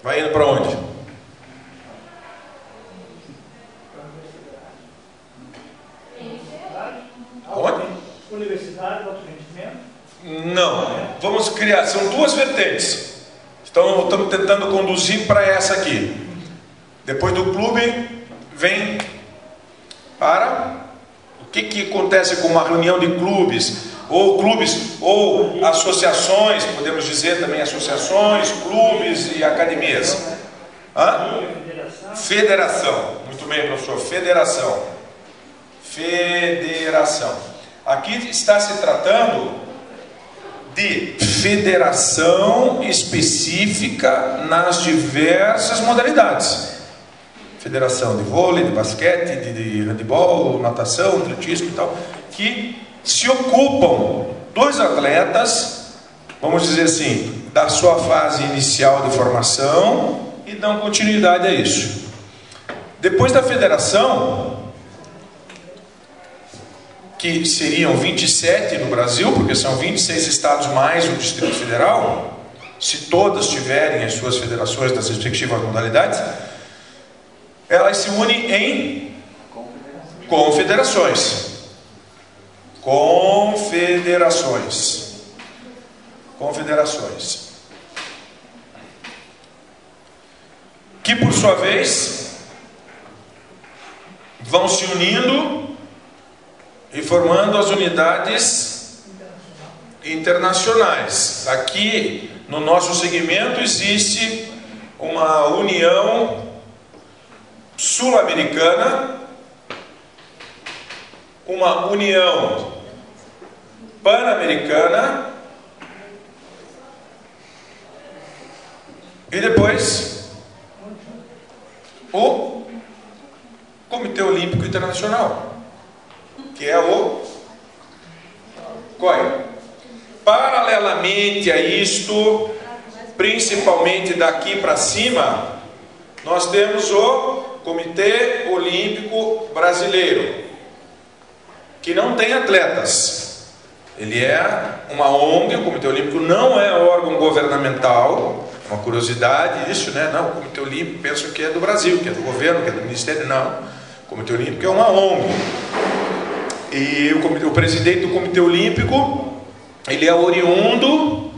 Vai indo para onde? Onde?
Universidade, alto rendimento?
Não. Vamos criar, são duas vertentes. Então estamos tentando conduzir para essa aqui. Depois do clube, vem para... O que acontece com uma reunião de clubes, ou associações, podemos dizer também associações, clubes e academias. Hã? Federação. Muito bem, professor. Federação. Federação. Aqui está se tratando de federação específica nas diversas modalidades. Federação de vôlei, de basquete, de handebol, natação, atletismo e tal, que se ocupam dos atletas, vamos dizer assim, da sua fase inicial de formação e dão continuidade a isso. Depois da federação, que seriam 27 no Brasil, porque são 26 estados mais o Distrito Federal, se todas tiverem as suas federações das respectivas modalidades, elas se unem em confederações. Confederações. Confederações. Que por sua vez vão se unindo e formando as unidades internacionais. Aqui no nosso segmento existe uma união sul-americana, uma união pan-americana e depois o Comitê Olímpico Internacional, que é o COI. Paralelamente a isto, principalmente daqui para cima, nós temos o Comitê Olímpico Brasileiro, que não tem atletas. Ele é uma ONG, o Comitê Olímpico não é órgão governamental, uma curiosidade isso, né? Não, o Comitê Olímpico penso que é do Brasil, que é do governo, que é do Ministério, não. O Comitê Olímpico é uma ONG. E o presidente do Comitê Olímpico, ele é oriundo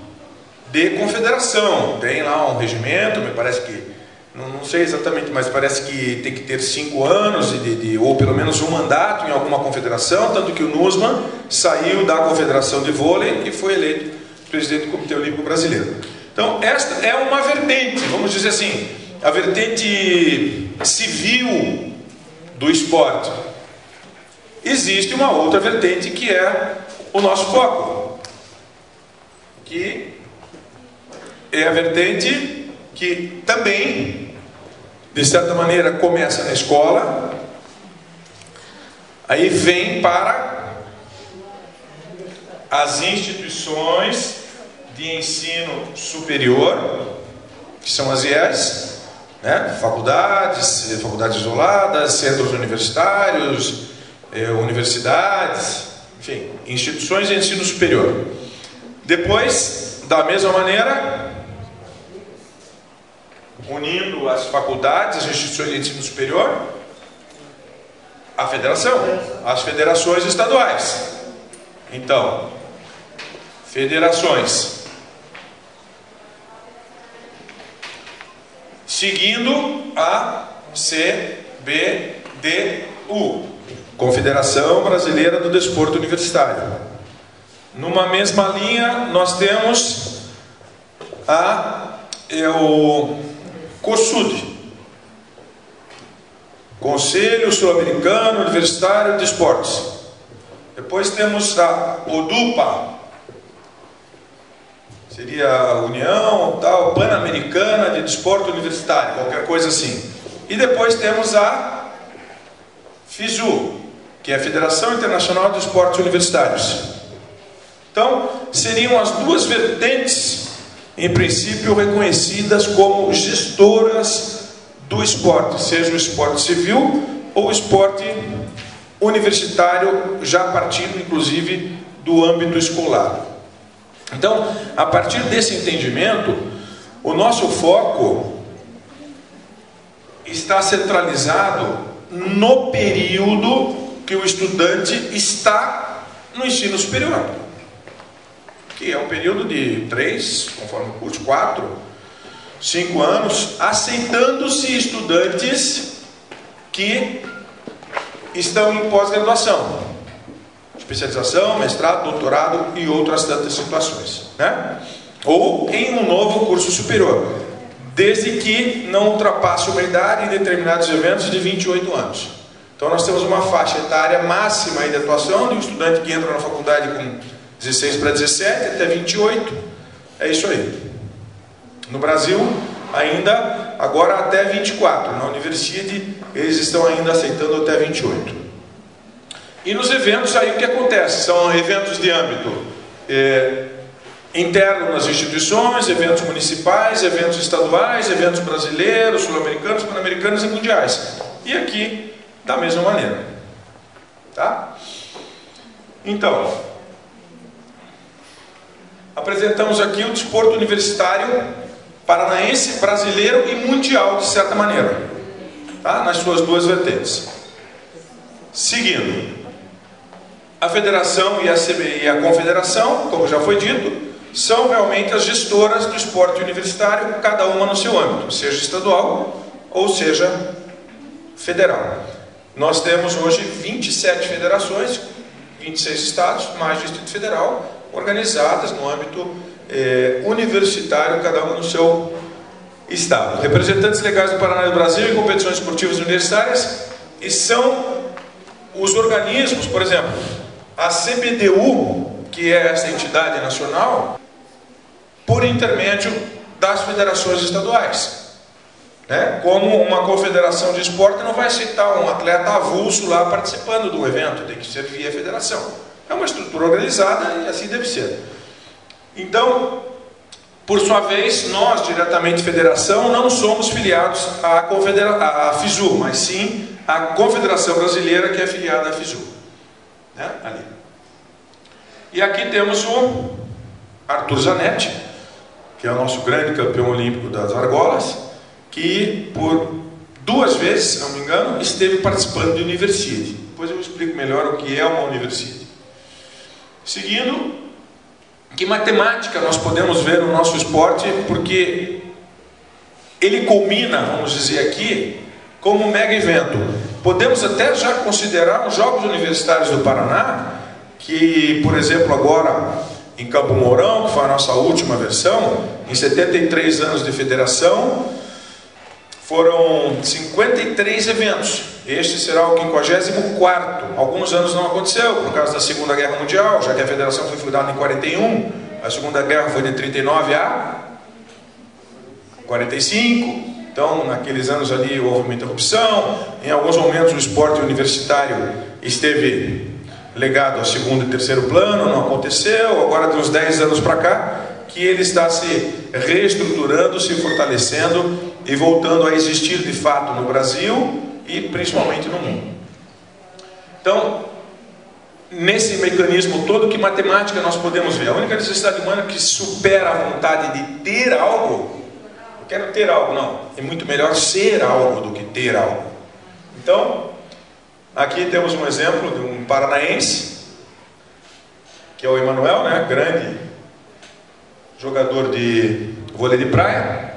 de confederação. Tem lá um regimento, me parece que não sei exatamente, mas parece que tem que ter 5 anos ou pelo menos um mandato em alguma confederação, tanto que o Nussmann saiu da Confederação de Vôlei e foi eleito presidente do Comitê Olímpico Brasileiro. Então, esta é uma vertente, vamos dizer assim, a vertente civil do esporte. Existe uma outra vertente que é o nosso foco, que é a vertente que também, de certa maneira, começa na escola, aí vem para as instituições de ensino superior, que são as IES, né? faculdades isoladas, centros universitários, universidades, enfim, instituições de ensino superior. Depois, da mesma maneira, unindo as faculdades, as instituições de ensino superior, a federação, as federações estaduais. Então, federações. Seguindo a CBDU, Confederação Brasileira do Desporto Universitário. Numa mesma linha, nós temos o COSUD, Conselho Sul-Americano Universitário de Esportes. Depois temos a ODUPA, seria a União, tal, Pan-Americana de Desporto Universitário, qualquer coisa assim. E depois temos a FISU, que é a Federação Internacional de Esportes Universitários. Então, seriam as duas vertentes, em princípio, reconhecidas como gestoras do esporte, seja o esporte civil ou o esporte universitário, já partindo, inclusive, do âmbito escolar. Então, a partir desse entendimento, o nosso foco está centralizado no período que o estudante está no ensino superior, que é um período de 3, conforme o curso, 4, 5 anos, aceitando-se estudantes que estão em pós-graduação, especialização, mestrado, doutorado e outras tantas situações, né? Ou em um novo curso superior, desde que não ultrapasse uma idade em determinados eventos de 28 anos. Então nós temos uma faixa etária máxima de atuação de um estudante que entra na faculdade com 16 para 17 até 28, é isso aí. No Brasil, ainda agora até 24, na Universidade eles estão ainda aceitando até 28. E nos eventos aí o que acontece? São eventos de âmbito interno nas instituições, eventos municipais, eventos estaduais, eventos brasileiros, sul-americanos, pan-americanos e mundiais. E aqui, da mesma maneira. Tá? Então, apresentamos aqui o desporto universitário paranaense, brasileiro e mundial, de certa maneira. Tá? Nas suas duas vertentes. Seguindo. A federação e a CBI e a confederação, como já foi dito, são realmente as gestoras do esporte universitário, cada uma no seu âmbito, seja estadual ou seja federal. Nós temos hoje 27 federações, 26 estados, mais Distrito Federal, organizadas no âmbito universitário, cada uma no seu estado. Representantes legais do Paraná e do Brasil em competições esportivas universitárias, e são os organismos, por exemplo, a CBDU, que é essa entidade nacional, por intermédio das federações estaduais. Né? Como uma confederação de esporte não vai aceitar um atleta avulso lá participando do evento, tem que ser via federação. É uma estrutura organizada e assim deve ser. Então, por sua vez, nós, diretamente federação, não somos filiados à FISU, mas sim à Confederação Brasileira, que é filiada à FISU. Né? Ali. E aqui temos o Arthur Zanetti, que é o nosso grande campeão olímpico das argolas, que por 2 vezes, se não me engano, esteve participando de Universidade. Depois eu explico melhor o que é uma Universidade. Seguindo, que matemática nós podemos ver no nosso esporte, porque ele culmina, vamos dizer aqui, como um mega evento. Podemos até já considerar os Jogos Universitários do Paraná, que, por exemplo, agora em Campo Mourão, que foi a nossa última versão, em 73 anos de federação, foram 53 eventos. Este será o 54º. Alguns anos não aconteceu, por causa da Segunda Guerra Mundial, já que a federação foi fundada em 41, a Segunda Guerra foi de 39 a 45, então naqueles anos ali houve uma interrupção, em alguns momentos o esporte universitário esteve legado ao segundo e terceiro plano, não aconteceu, agora de uns 10 anos para cá, que ele está se reestruturando, se fortalecendo e voltando a existir de fato no Brasil e principalmente no mundo. Então, nesse mecanismo todo, que matemática nós podemos ver? A única necessidade humana que supera a vontade de ter algo, eu quero ter algo, não, é muito melhor ser algo do que ter algo. Então, aqui temos um exemplo de um paranaense, que é o Emanuel, né? Grande jogador de vôlei de praia.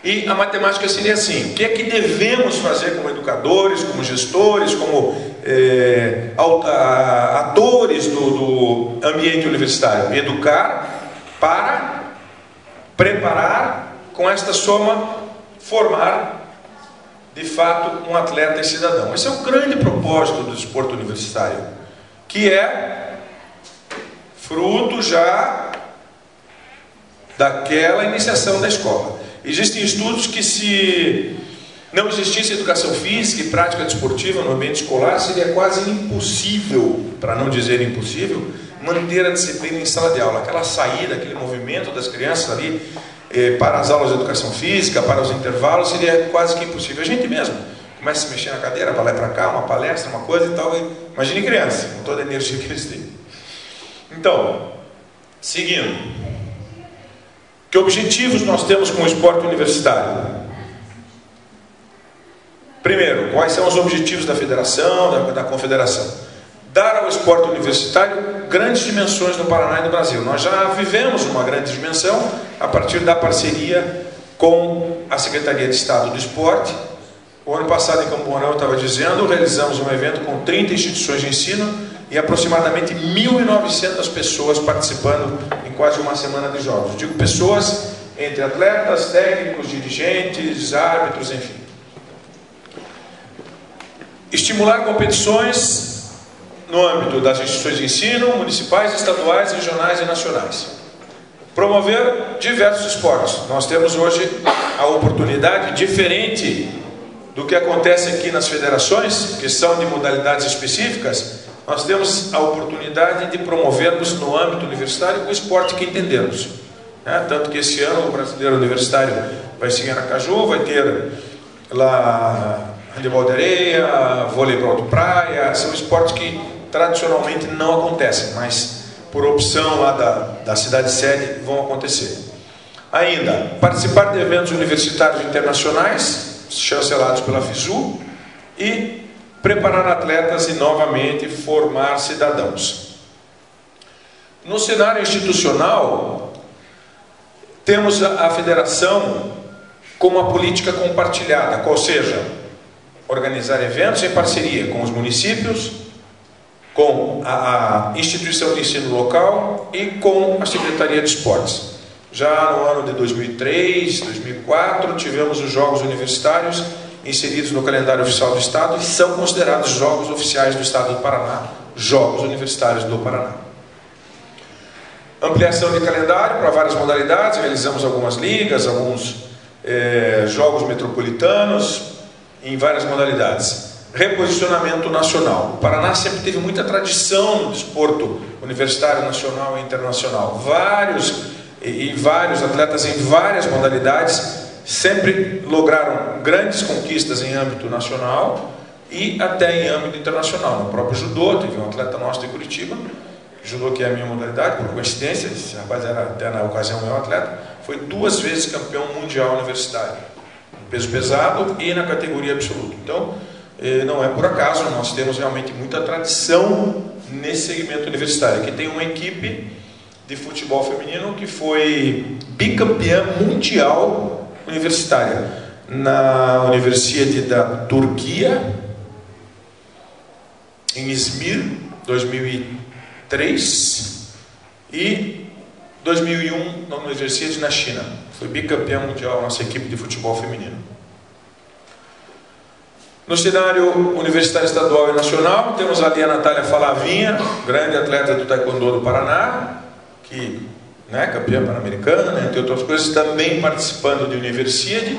E a matemática seria assim: o que é que devemos fazer como educadores, como gestores, como atores do ambiente universitário? Educar para preparar, com esta soma, formar de fato um atleta e cidadão. Esse é o grande propósito do desporto universitário, que é fruto já daquela iniciação da escola. Existem estudos que, se não existisse educação física e prática desportiva no ambiente escolar, seria quase impossível, para não dizer impossível, manter a disciplina em sala de aula. Aquela saída, aquele movimento das crianças ali para as aulas de educação física, para os intervalos, seria quase que impossível. A gente mesmo começa a se mexer na cadeira, para lá e para cá, uma palestra, uma coisa e tal. Imagine criança, com toda a energia que eles têm. Então, seguindo. Que objetivos nós temos com o esporte universitário? Primeiro, quais são os objetivos da federação, da confederação? Dar ao esporte universitário grandes dimensões no Paraná e no Brasil. Nós já vivemos uma grande dimensão a partir da parceria com a Secretaria de Estado do Esporte. O ano passado, em Campo Mourão, eu estava dizendo, realizamos um evento com 30 instituições de ensino e aproximadamente 1.900 pessoas participando em quase uma semana de jogos. Digo pessoas entre atletas, técnicos, dirigentes, árbitros, enfim. Estimular competições no âmbito das instituições de ensino, municipais, estaduais, regionais e nacionais. Promover diversos esportes. Nós temos hoje a oportunidade, diferente do que acontece aqui nas federações, que são de modalidades específicas, nós temos a oportunidade de promovermos no âmbito universitário o esporte que entendermos. Tanto que esse ano o Brasileiro Universitário vai seguir em Aracaju, vai ter lá handebol de areia, voleibol de praia, são esportes que tradicionalmente não acontecem, mas por opção lá da cidade sede vão acontecer. Ainda, participar de eventos universitários internacionais, chancelados pela FISU, e preparar atletas e novamente formar cidadãos. No cenário institucional, temos a federação com uma política compartilhada, ou seja, organizar eventos em parceria com os municípios, com a instituição de ensino local e com a Secretaria de Esportes. Já no ano de 2003, 2004, tivemos os Jogos Universitários inseridos no calendário oficial do Estado e são considerados Jogos Oficiais do Estado do Paraná, Jogos Universitários do Paraná. Ampliação de calendário para várias modalidades, realizamos algumas ligas, alguns jogos metropolitanos, em várias modalidades. Reposicionamento nacional. O Paraná sempre teve muita tradição no desporto universitário, nacional e internacional. Vários atletas em várias modalidades sempre lograram grandes conquistas em âmbito nacional e até em âmbito internacional. No próprio judô, teve um atleta nosso de Curitiba, judô que é a minha modalidade, por coincidência, esse rapaz era até na ocasião meu atleta, foi 2 vezes campeão mundial universitário, no peso pesado e na categoria absoluta. Então, não é por acaso, nós temos realmente muita tradição nesse segmento universitário. Aqui tem uma equipe de futebol feminino que foi bicampeã mundial universitária na Universidade da Turquia, em Izmir, 2003, e 2001 na Universidade na China. Foi bicampeã mundial a nossa equipe de futebol feminino. No cenário universitário estadual e nacional, temos ali a Natália Falavinha, grande atleta do Taekwondo do Paraná, que campeã pan-americana, entre outras coisas, também participando de Universidade.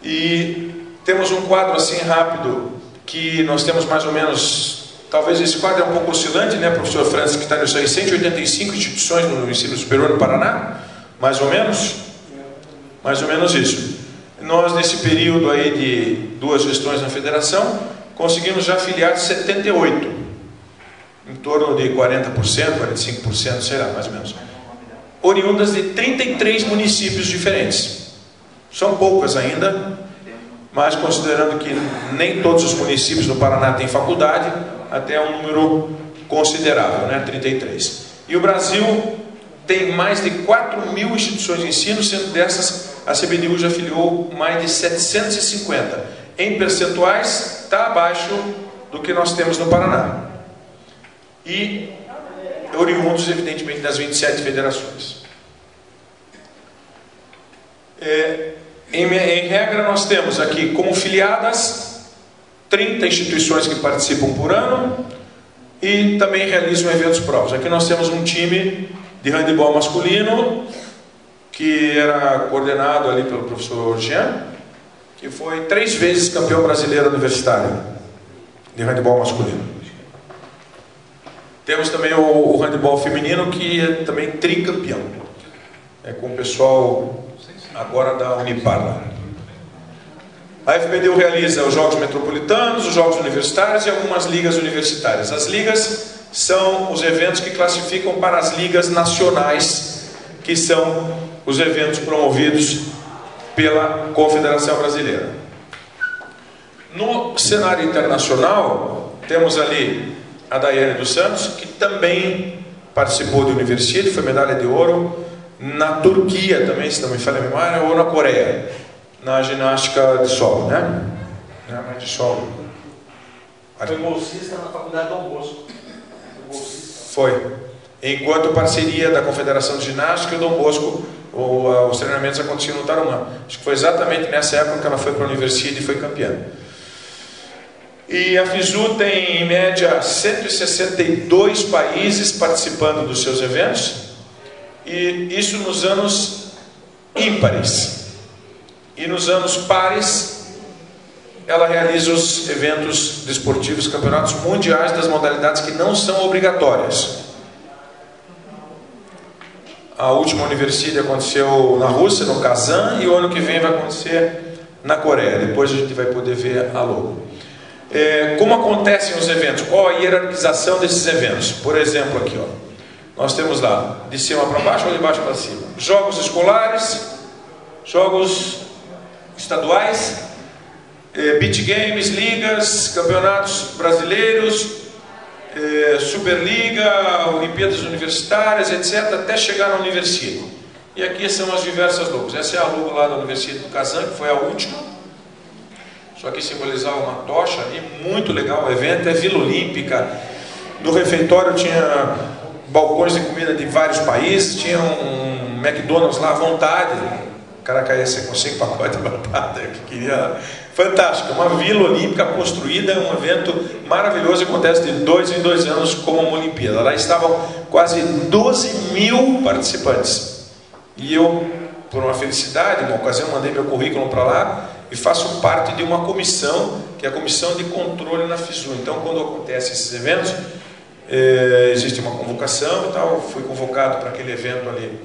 E temos um quadro assim rápido, que nós temos mais ou menos, talvez esse quadro é um pouco oscilante, né, professor Francis, que está nisso aí, 185 instituições no ensino superior no Paraná, mais ou menos isso. Nós, nesse período aí de 2 gestões na federação, conseguimos já afiliar 78, em torno de 40%, 45%, sei lá, mais ou menos, oriundas de 33 municípios diferentes. São poucas ainda, mas considerando que nem todos os municípios do Paraná têm faculdade, até é um número considerável, né? 33. E o Brasil tem mais de 4.000 instituições de ensino, sendo dessas a CBDU já afiliou mais de 750. Em percentuais, está abaixo do que nós temos no Paraná. E oriundos, evidentemente, das 27 federações. Em regra, nós temos aqui como filiadas 30 instituições que participam por ano e também realizam eventos próprios. Aqui nós temos um time de handebol masculino, que era coordenado ali pelo professor Jean, que foi 3 vezes campeão brasileiro universitário de handebol masculino. Temos também o handebol feminino, que é também tricampeão, com o pessoal agora da Uniparla. A FBDU realiza os Jogos Metropolitanos, os Jogos Universitários e algumas ligas universitárias. As ligas são os eventos que classificam para as ligas nacionais, que são os eventos promovidos pela Confederação Brasileira. No cenário internacional, temos ali a Daiane dos Santos, que também participou da Universidade, foi medalha de ouro na Turquia também, se não me falha a memória, ou na Coreia, na ginástica de solo, né? De solo.
Foi bolsista na faculdade Dom Bosco.
Foi. Enquanto parceria da Confederação de Ginástica e o Dom Bosco, os treinamentos aconteciam no Tarumã. Acho que foi exatamente nessa época que ela foi para a Universidade e foi campeã. E a FISU tem, em média, 162 países participando dos seus eventos, e isso nos anos ímpares. E nos anos pares, ela realiza os eventos desportivos, campeonatos mundiais das modalidades que não são obrigatórias. A última Universidade aconteceu na Rússia, no Kazan, e o ano que vem vai acontecer na Coreia. Depois a gente vai poder ver a logo. Como acontecem os eventos? Qual a hierarquização desses eventos? Por exemplo, aqui, ó, nós temos lá de cima para baixo ou de baixo para cima. Jogos escolares, jogos estaduais, beach games, ligas, campeonatos brasileiros, Superliga, Olimpíadas Universitárias, etc., até chegar na Universidade. E aqui são as diversas logos. Essa é a logo lá da Universidade do Kazan, que foi a última. Só que simbolizava uma tocha ali, muito legal o evento, é Vila Olímpica. No refeitório tinha balcões de comida de vários países, tinha um McDonald's lá à vontade. O cara caía com 5 pacotes de batata, que queria... Fantástico, uma Vila Olímpica construída, um evento maravilhoso, acontece de 2 em 2 anos como uma Olimpíada. Lá estavam quase 12 mil participantes. E eu, por uma felicidade, uma ocasião, mandei meu currículo para lá e faço parte de uma comissão, que é a comissão de controle na FISU. Então, quando acontecem esses eventos, existe uma convocação e tal. Fui convocado para aquele evento ali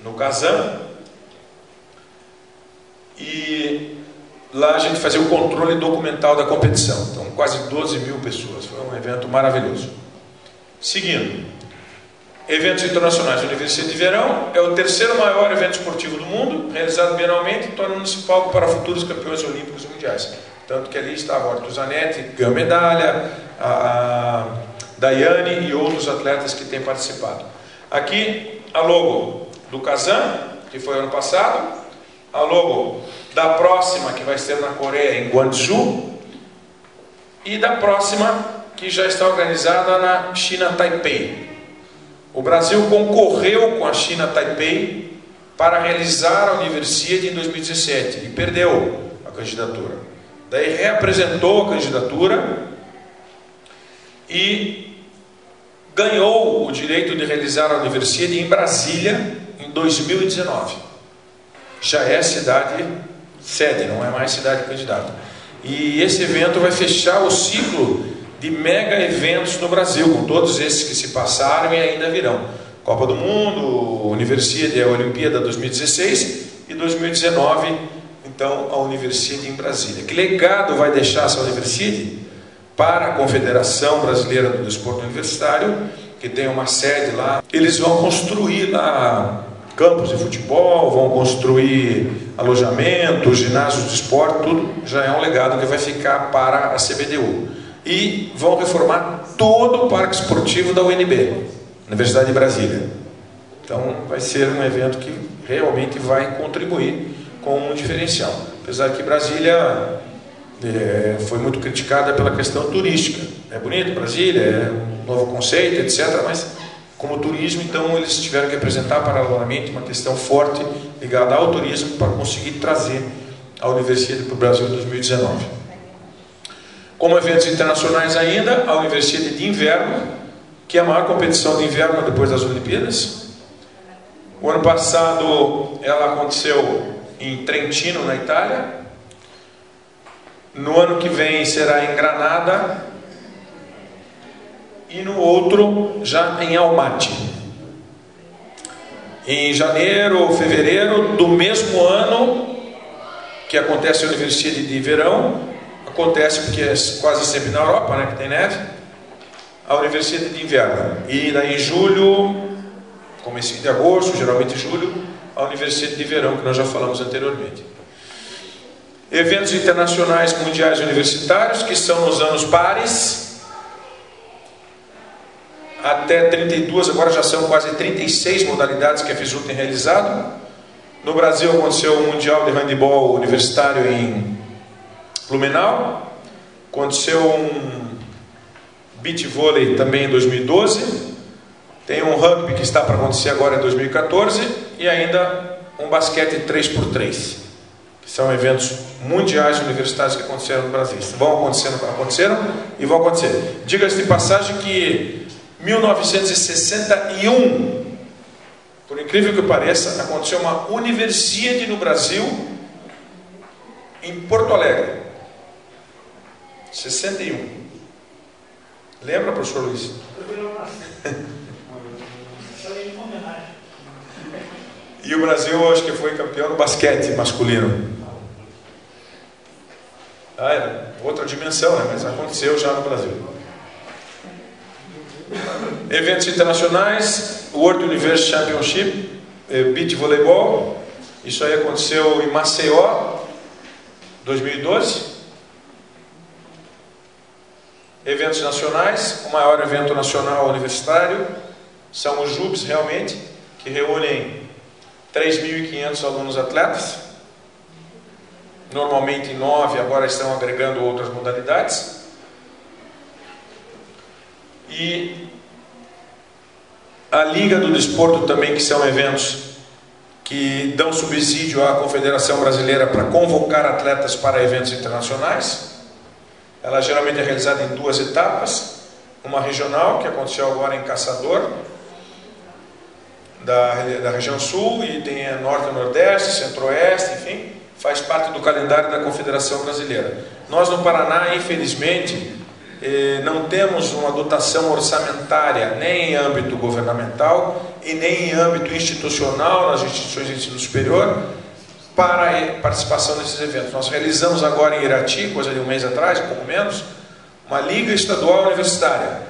no Kazan. E lá a gente fazia o controle documental da competição. Então, quase 12 mil pessoas. Foi um evento maravilhoso. Seguindo, eventos internacionais. A Universidade de Verão é o 3º maior evento esportivo do mundo, realizado bienalmente, tornando-se palco para futuros campeões olímpicos e mundiais. Tanto que ali estava o Arthur Zanetti, que ganhou medalha, a Daiane e outros atletas que têm participado. Aqui a logo do Kazan, que foi ano passado, a logo da próxima, que vai ser na Coreia, em Guangzhou, e da próxima, que já está organizada na China Taipei. O Brasil concorreu com a China Taipei para realizar a Universidade em 2017 e perdeu a candidatura. Daí reapresentou a candidatura e ganhou o direito de realizar a Universidade em Brasília em 2019. Já é cidade sede, não é mais cidade candidata. E esse evento vai fechar o ciclo de mega eventos no Brasil, com todos esses que se passaram e ainda virão. Copa do Mundo, Universidade, a Olimpíada 2016 e 2019, então a Universidade em Brasília. Que legado vai deixar essa Universidade para a Confederação Brasileira do Desporto Universitário, que tem uma sede lá? Eles vão construir lá campos de futebol, vão construir alojamento, ginásios de esporte, tudo já é um legado que vai ficar para a CBDU. E vão reformar todo o parque esportivo da UNB, Universidade de Brasília. Então vai ser um evento que realmente vai contribuir com um diferencial. Apesar que Brasília foi muito criticada pela questão turística. É bonito Brasília, é um novo conceito, etc., mas como turismo, então eles tiveram que apresentar paralelamente uma questão forte ligada ao turismo para conseguir trazer a Universidade para o Brasil em 2019. Como eventos internacionais ainda, a Universidade de Inverno, que é a maior competição de inverno depois das Olimpíadas. O ano passado ela aconteceu em Trentino, na Itália. No ano que vem será em Granada. E no outro já em Almaty. Em janeiro ou fevereiro do mesmo ano que acontece a Universidade de Verão, acontece porque é quase sempre na Europa, né, que tem neve, a Universidade de Inverno. E daí em julho, começo de agosto, geralmente julho, a Universidade de Verão, que nós já falamos anteriormente. Eventos internacionais mundiais universitários, que são nos anos pares, até 32, agora já são quase 36 modalidades que a FISU tem realizado. No Brasil aconteceu o Mundial de Handebol Universitário em Blumenau. Aconteceu um beach vôlei também em 2012. Tem um rugby que está para acontecer agora em 2014. E ainda um basquete 3x3. Que são eventos mundiais universitários que aconteceram no Brasil. Aconteceram e vão acontecer. Diga-se de passagem que 1961, por incrível que pareça, aconteceu uma universidade no Brasil, em Porto Alegre. 61. Lembra, professor Luiz? E o Brasil, acho que foi campeão no basquete masculino. Era outra dimensão, né? Mas aconteceu já no Brasil. Eventos internacionais, World University Championship, Beach Voleibol. Isso aí aconteceu em Maceió, 2012. Eventos nacionais, o maior evento nacional universitário são os JUBs, realmente, que reúnem 3.500 alunos atletas. Normalmente 9, agora estão agregando outras modalidades. E a Liga do Desporto também, que são eventos que dão subsídio à Confederação Brasileira para convocar atletas para eventos internacionais. Ela geralmente é realizada em 2 etapas. Uma regional, que aconteceu agora em Caçador, da região sul, e tem a Norte e Nordeste, Centro-Oeste, enfim, faz parte do calendário da Confederação Brasileira. Nós no Paraná, infelizmente, não temos uma dotação orçamentária nem em âmbito governamental e nem em âmbito institucional nas instituições de ensino superior para a participação desses eventos. Nós realizamos agora em Irati, coisa de um mês atrás, um pouco menos, uma liga estadual universitária.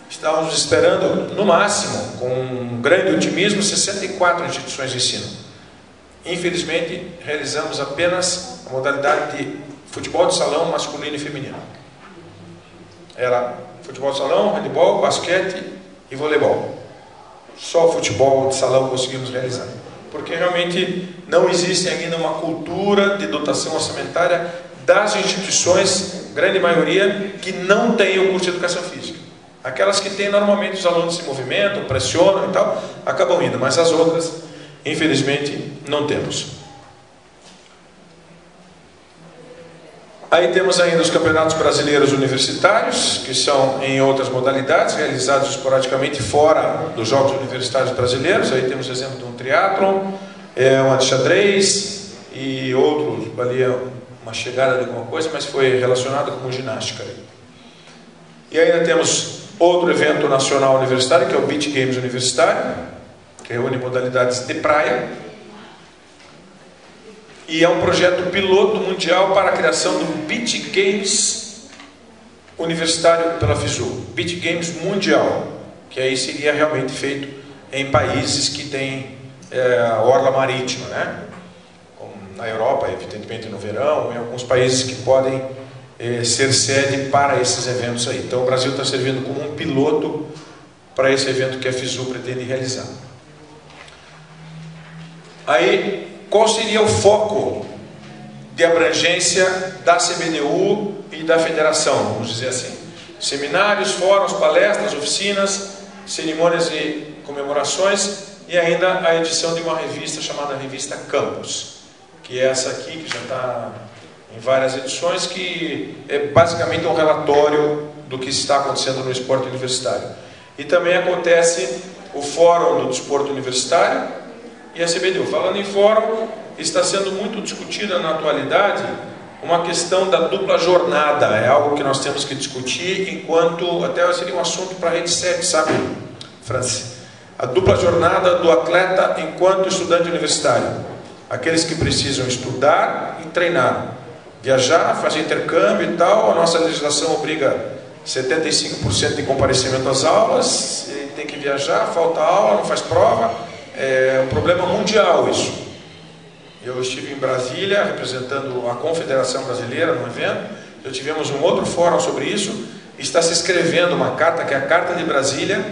Estávamos esperando, no máximo, com um grande otimismo, 64 instituições de ensino. Infelizmente, realizamos apenas a modalidade de futebol de salão masculino e feminino. Era futebol de salão, handebol, basquete e voleibol. Só o futebol de salão conseguimos realizar. Porque realmente não existe ainda uma cultura de dotação orçamentária das instituições, grande maioria, que não tem o curso de educação física. Aquelas que têm, normalmente os alunos se movimentam, pressionam e tal, acabam indo, mas as outras, infelizmente, não temos. Aí temos ainda os campeonatos brasileiros universitários, que são em outras modalidades, realizados esporadicamente fora dos Jogos Universitários Brasileiros. Aí temos o exemplo de um triatlon, uma de xadrez e outros, ali uma chegada de alguma coisa, mas foi relacionado com ginástica. E ainda temos outro evento nacional universitário, que é o Beach Games Universitário, que reúne modalidades de praia. E é um projeto piloto mundial para a criação do Beach Games Universitário pela FISU. Beach Games Mundial, que aí seria realmente feito em países que têm a orla marítima, né? Como na Europa, evidentemente no verão, em alguns países que podem ser sede para esses eventos aí. Então o Brasil está servindo como um piloto para esse evento que a FISU pretende realizar. Aí, qual seria o foco de abrangência da CBDU e da federação, vamos dizer assim? Seminários, fóruns, palestras, oficinas, cerimônias e comemorações, e ainda a edição de uma revista chamada Revista Campus, que é essa aqui, que já está em várias edições, que é basicamente um relatório do que está acontecendo no esporte universitário. E também acontece o Fórum do Desporto Universitário e a CBDU. Falando em fórum, está sendo muito discutida na atualidade uma questão da dupla jornada. É algo que nós temos que discutir enquanto, até seria um assunto para a Rede 7, sabe, Francis? A dupla jornada do atleta enquanto estudante universitário. Aqueles que precisam estudar e treinar. Viajar, fazer intercâmbio e tal. A nossa legislação obriga 75% de comparecimento às aulas, e tem que viajar, falta aula, não faz prova. É um problema mundial isso. Eu estive em Brasília representando a Confederação Brasileira no evento. Já tivemos um outro fórum sobre isso. Está se escrevendo uma carta, que é a Carta de Brasília,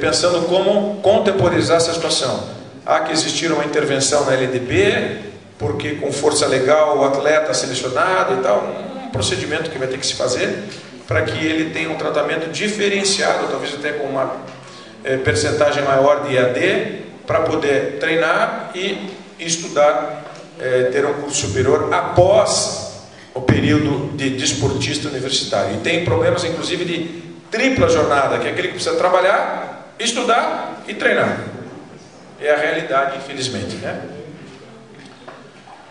pensando como contemporizar essa situação. Há que existir uma intervenção na LDB, porque com força legal o atleta selecionado e tal, um procedimento que vai ter que se fazer para que ele tenha um tratamento diferenciado, talvez até com uma percentagem maior de EAD, para poder treinar e estudar, ter um curso superior após o período de desportista universitário. E tem problemas inclusive de tripla jornada, que é aquele que precisa trabalhar, estudar e treinar. É a realidade, infelizmente, né?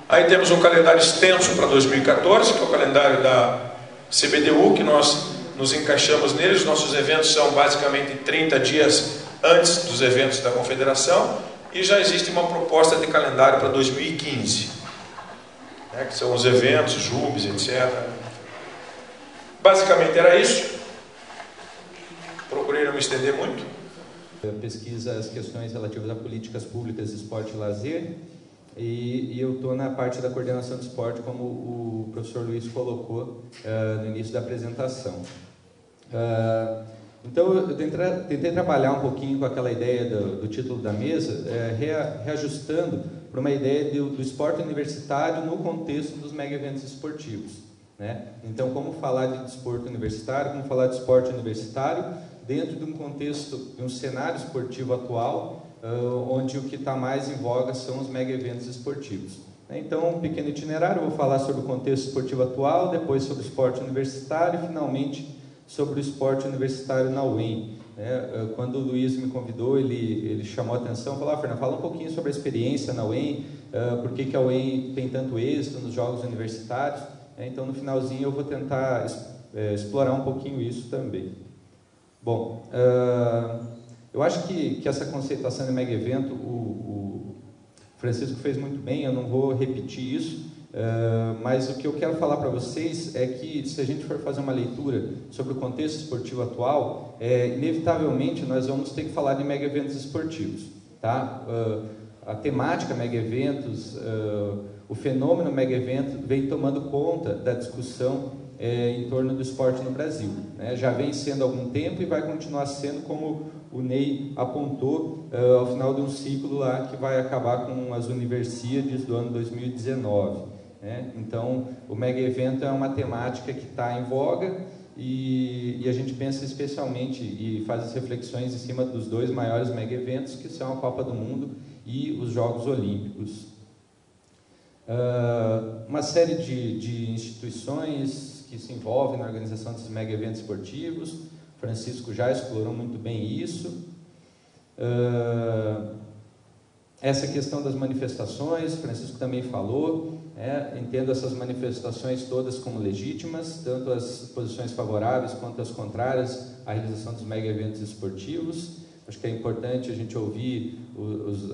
Aí temos um calendário extenso para 2014, que é o calendário da CBDU, que nós nos encaixamos nele. Os nossos eventos são basicamente 30 dias antes dos eventos da Confederação, e já existe uma proposta de calendário para 2015, né, que são os eventos, JUBs, etc. Basicamente era isso. Procurei não me estender muito.
Pesquisa as questões relativas a políticas públicas de esporte e lazer, e eu estou na parte da coordenação de esporte, como o professor Luiz colocou no início da apresentação. Então eu tentei trabalhar um pouquinho com aquela ideia do título da mesa, reajustando para uma ideia do esporte universitário no contexto dos mega eventos esportivos, né? Então, como falar de desporto universitário, como falar de esporte universitário dentro de um contexto, de um cenário esportivo atual, onde o que está mais em voga são os mega eventos esportivos. Então, um pequeno itinerário, eu vou falar sobre o contexto esportivo atual, depois sobre o esporte universitário e, finalmente, sobre o esporte universitário na UEM. Quando o Luiz me convidou, ele chamou a atenção, falou: Fernando, fala um pouquinho sobre a experiência na UEM, por que a UEM tem tanto êxito nos jogos universitários. Então, no finalzinho, eu vou tentar explorar um pouquinho isso também. Bom, eu acho que essa conceituação de mega evento, o Francisco fez muito bem, eu não vou repetir isso, mas o que eu quero falar para vocês é que, se a gente for fazer uma leitura sobre o contexto esportivo atual, inevitavelmente nós vamos ter que falar de mega eventos esportivos, tá? A temática mega eventos, o fenômeno mega evento vem tomando conta da discussão em torno do esporte no Brasil, né? Já vem sendo há algum tempo e vai continuar sendo, como o Ney apontou, ao final de um ciclo lá que vai acabar com as Universiades do ano 2019, né? Então, o mega evento é uma temática que está em voga e a gente pensa especialmente e faz as reflexões em cima dos dois maiores mega eventos, que são a Copa do Mundo e os Jogos Olímpicos. Uma série de instituições que se envolvem na organização desses mega eventos esportivos. Francisco já explorou muito bem isso. Essa questão das manifestações, Francisco também falou, entendo essas manifestações todas como legítimas, tanto as posições favoráveis quanto as contrárias à realização dos mega eventos esportivos. Acho que é importante a gente ouvir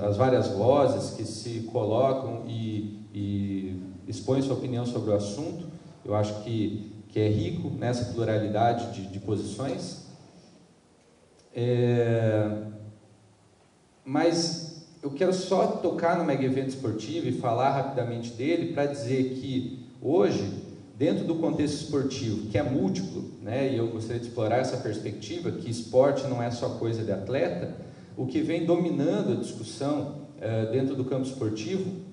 as várias vozes que se colocam e expõem sua opinião sobre o assunto. Eu acho que é rico nessa pluralidade de posições. Mas eu quero só tocar no mega evento esportivo e falar rapidamente dele para dizer que hoje, dentro do contexto esportivo, que é múltiplo, né, e eu gostaria de explorar essa perspectiva, que esporte não é só coisa de atleta, o que vem dominando a discussão dentro do campo esportivo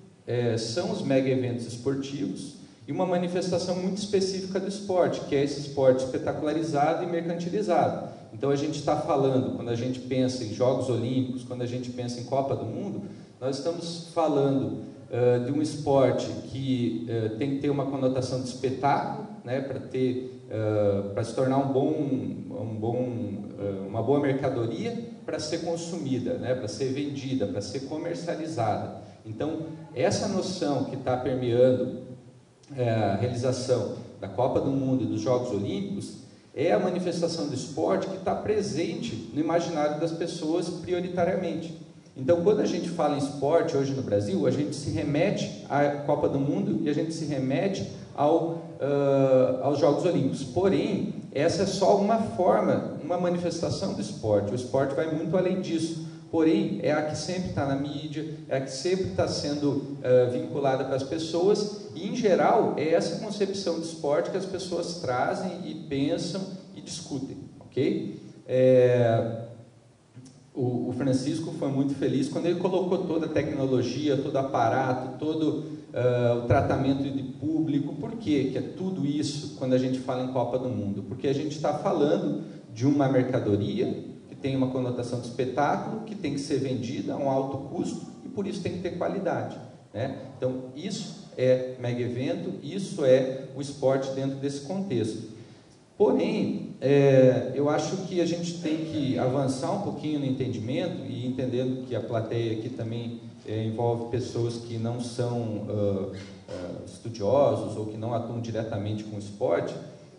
são os mega eventos esportivos, e uma manifestação muito específica do esporte, que é esse esporte espetacularizado e mercantilizado. Então a gente está falando, quando a gente pensa em Jogos Olímpicos, quando a gente pensa em Copa do Mundo, nós estamos falando de um esporte que tem que ter uma conotação de espetáculo, né, para se tornar uma boa mercadoria para ser consumida, né, para ser vendida, para ser comercializada. Então, essa noção que está permeando a realização da Copa do Mundo e dos Jogos Olímpicos é a manifestação do esporte que está presente no imaginário das pessoas prioritariamente. Então, quando a gente fala em esporte hoje no Brasil, a gente se remete à Copa do Mundo e a gente se remete aos Jogos Olímpicos. Porém, essa é só uma forma, uma manifestação do esporte. O esporte vai muito além disso. Porém, é a que sempre está na mídia, é a que sempre está sendo vinculada para as pessoas e, em geral, é essa concepção de esporte que as pessoas trazem e pensam e discutem, ok? O Francisco foi muito feliz quando ele colocou toda a tecnologia, todo o aparato, todo o tratamento de público. Por quê que é tudo isso quando a gente fala em Copa do Mundo? Porque a gente está falando de uma mercadoria que tem uma conotação de espetáculo, que tem que ser vendida a um alto custo e por isso tem que ter qualidade, né? Então isso é mega evento, isso é o esporte dentro desse contexto. Porém, eu acho que a gente tem que avançar um pouquinho no entendimento e entendendo que a plateia aqui também envolve pessoas que não são estudiosos ou que não atuam diretamente com o esporte,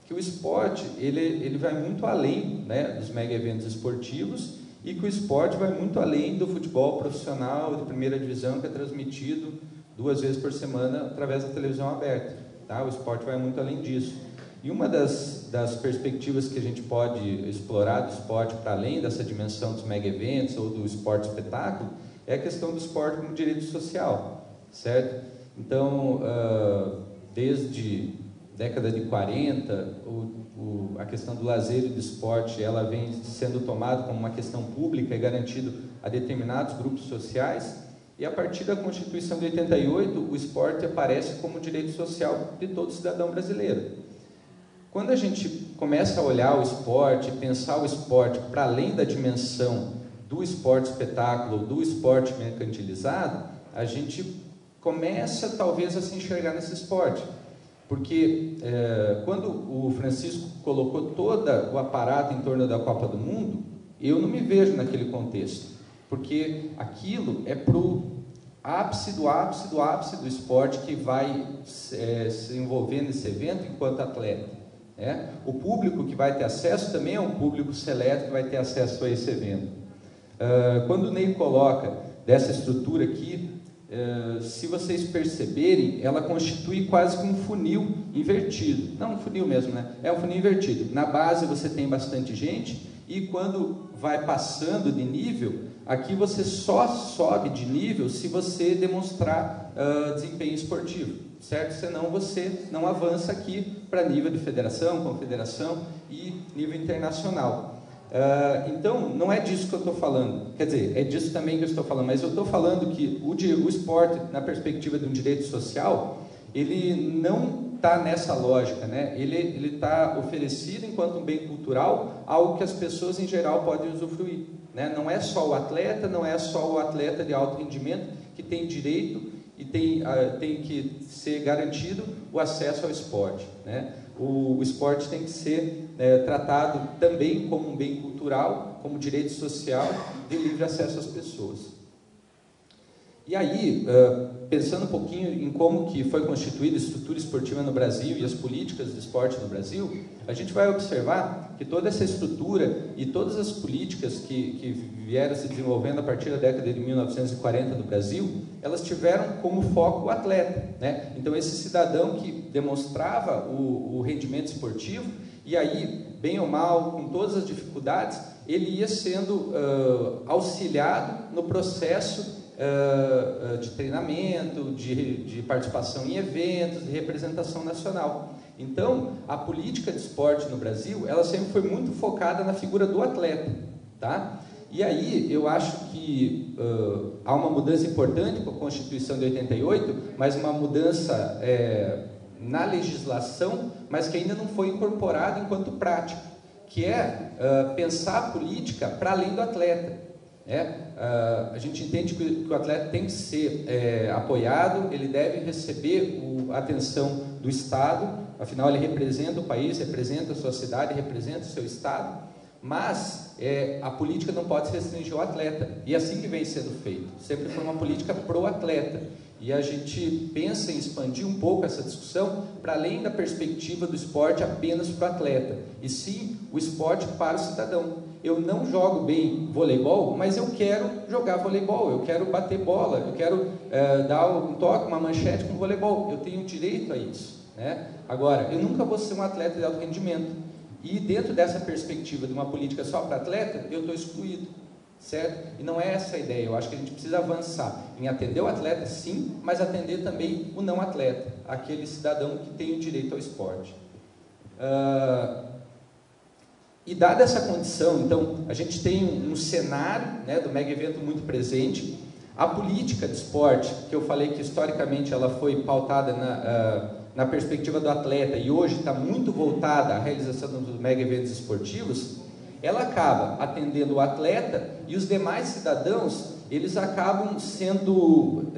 que o esporte ele vai muito além, né, dos mega eventos esportivos e que o esporte vai muito além do futebol profissional de primeira divisão que é transmitido 2 vezes por semana através da televisão aberta, tá? O esporte vai muito além disso. E uma das perspectivas que a gente pode explorar do esporte para além dessa dimensão dos mega eventos ou do esporte espetáculo é a questão do esporte como direito social, certo? Então, desde década de 40, a questão do lazer e do esporte ela vem sendo tomada como uma questão pública e garantido a determinados grupos sociais, e a partir da Constituição de 88, o esporte aparece como direito social de todo cidadão brasileiro. Quando a gente começa a olhar o esporte, pensar o esporte para além da dimensão do esporte espetáculo, do esporte mercantilizado, a gente começa talvez a se enxergar nesse esporte. Porque quando o Francisco colocou todo o aparato em torno da Copa do Mundo, eu não me vejo naquele contexto. Porque aquilo é para o ápice do ápice do ápice do esporte que vai se envolver nesse evento enquanto atleta. O público que vai ter acesso também é um público seleto que vai ter acesso a esse evento. Quando o Ney coloca dessa estrutura aqui, se vocês perceberem, ela constitui quase que um funil invertido. Não um funil mesmo, né? É um funil invertido. Na base você tem bastante gente e quando vai passando de nível, aqui você só sobe de nível se você demonstrar desempenho esportivo, certo? Senão você não avança aqui para nível de federação, confederação e nível internacional. Então, não é disso que eu estou falando, quer dizer, é disso também que eu estou falando, mas eu estou falando que o esporte, na perspectiva de um direito social, ele não está nessa lógica, né? Ele está oferecido enquanto um bem cultural, algo que as pessoas em geral podem usufruir, né? Não é só o atleta, não é só o atleta de alto rendimento que tem direito e tem que ser garantido o acesso ao esporte, né? O esporte tem que ser tratado também como um bem cultural, como direito social de livre acesso às pessoas. E aí, pensando um pouquinho em como que foi constituída a estrutura esportiva no Brasil e as políticas de esporte no Brasil, a gente vai observar que toda essa estrutura e todas as políticas que vieram se desenvolvendo a partir da década de 1940 do Brasil, elas tiveram como foco o atleta, né? Então, esse cidadão que demonstrava o rendimento esportivo, e aí, bem ou mal, com todas as dificuldades, ele ia sendo auxiliado no processo de treinamento, de participação em eventos, de representação nacional. Então, a política de esporte no Brasil, ela sempre foi muito focada na figura do atleta, tá? E aí, eu acho que há uma mudança importante com a Constituição de 88, mas uma mudança na legislação, mas que ainda não foi incorporada enquanto prática, que é pensar a política para além do atleta. A gente entende que o atleta tem que ser apoiado, ele deve receber a atenção do Estado, afinal ele representa o país, representa a sua cidade, representa o seu Estado, mas a política não pode se restringir ao atleta, e é assim que vem sendo feito, sempre foi uma política pro atleta, e a gente pensa em expandir um pouco essa discussão para além da perspectiva do esporte apenas para o atleta, e sim o esporte para o cidadão. Eu não jogo bem voleibol, mas eu quero jogar voleibol, eu quero bater bola, eu quero dar um toque, uma manchete com voleibol, eu tenho direito a isso, né? Agora, eu nunca vou ser um atleta de alto rendimento, e dentro dessa perspectiva de uma política só para atleta, eu estou excluído, certo? E não é essa a ideia. Eu acho que a gente precisa avançar em atender o atleta, sim, mas atender também o não atleta, aquele cidadão que tem o direito ao esporte. E dada essa condição, então, a gente tem um cenário, né, do mega evento muito presente. A política de esporte, que eu falei que historicamente ela foi pautada na perspectiva do atleta e hoje está muito voltada à realização dos mega eventos esportivos, ela acaba atendendo o atleta e os demais cidadãos, eles acabam sendo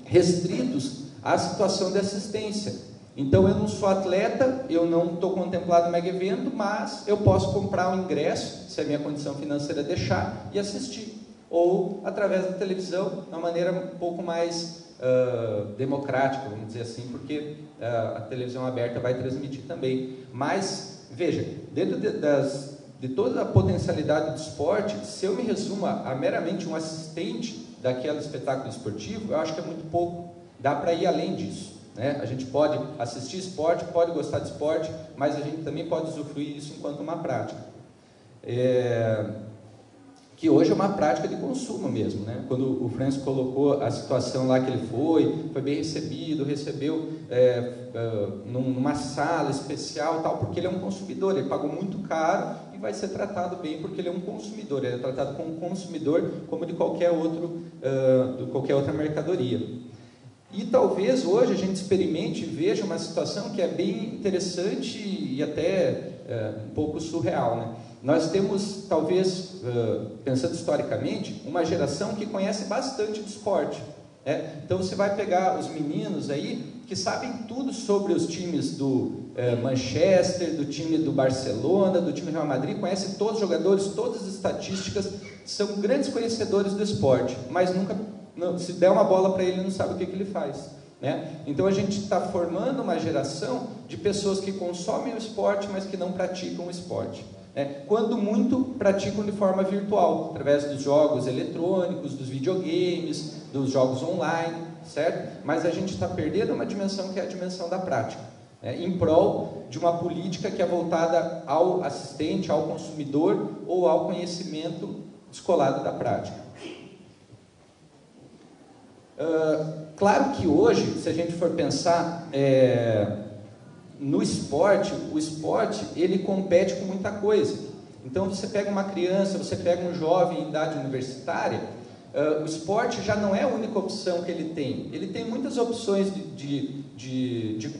restritos à situação de assistência. Então eu não sou atleta, eu não estou contemplado no mega evento, mas eu posso comprar um ingresso, se a minha condição financeira deixar, e assistir. Ou através da televisão, de uma maneira um pouco mais democrática, vamos dizer assim, porque a televisão aberta vai transmitir também. Mas, veja, dentro de toda a potencialidade do esporte, se eu me resumo a meramente um assistente daquele espetáculo esportivo, eu acho que é muito pouco, dá para ir além disso. Né? A gente pode assistir esporte, pode gostar de esporte, mas a gente também pode usufruir isso enquanto uma prática. Que hoje é uma prática de consumo mesmo, né? Quando o Francis colocou a situação lá que ele foi bem recebido, recebeu numa sala especial, tal, porque ele é um consumidor, ele pagou muito caro e vai ser tratado bem porque ele é um consumidor, ele é tratado como um consumidor como de qualquer outra mercadoria. E talvez hoje a gente experimente e veja uma situação que é bem interessante e até um pouco surreal, né? Nós temos, talvez, pensando historicamente, uma geração que conhece bastante do esporte. Então você vai pegar os meninos aí que sabem tudo sobre os times do Manchester, do time do Barcelona, do time do Real Madrid, conhecem todos os jogadores, todas as estatísticas, são grandes conhecedores do esporte, mas nunca, se der uma bola para ele, não sabe o que ele faz. Né? Então a gente está formando uma geração de pessoas que consomem o esporte, mas que não praticam o esporte. Quando muito, praticam de forma virtual, através dos jogos eletrônicos, dos videogames, dos jogos online, certo? Mas a gente está perdendo uma dimensão que é a dimensão da prática, em prol de uma política que é voltada ao assistente, ao consumidor ou ao conhecimento descolado da prática. Claro que hoje, se a gente for pensar no esporte, o esporte ele compete com muita coisa. Então você pega uma criança, você pega um jovem em idade universitária, o esporte já não é a única opção que ele tem. Ele tem muitas opções de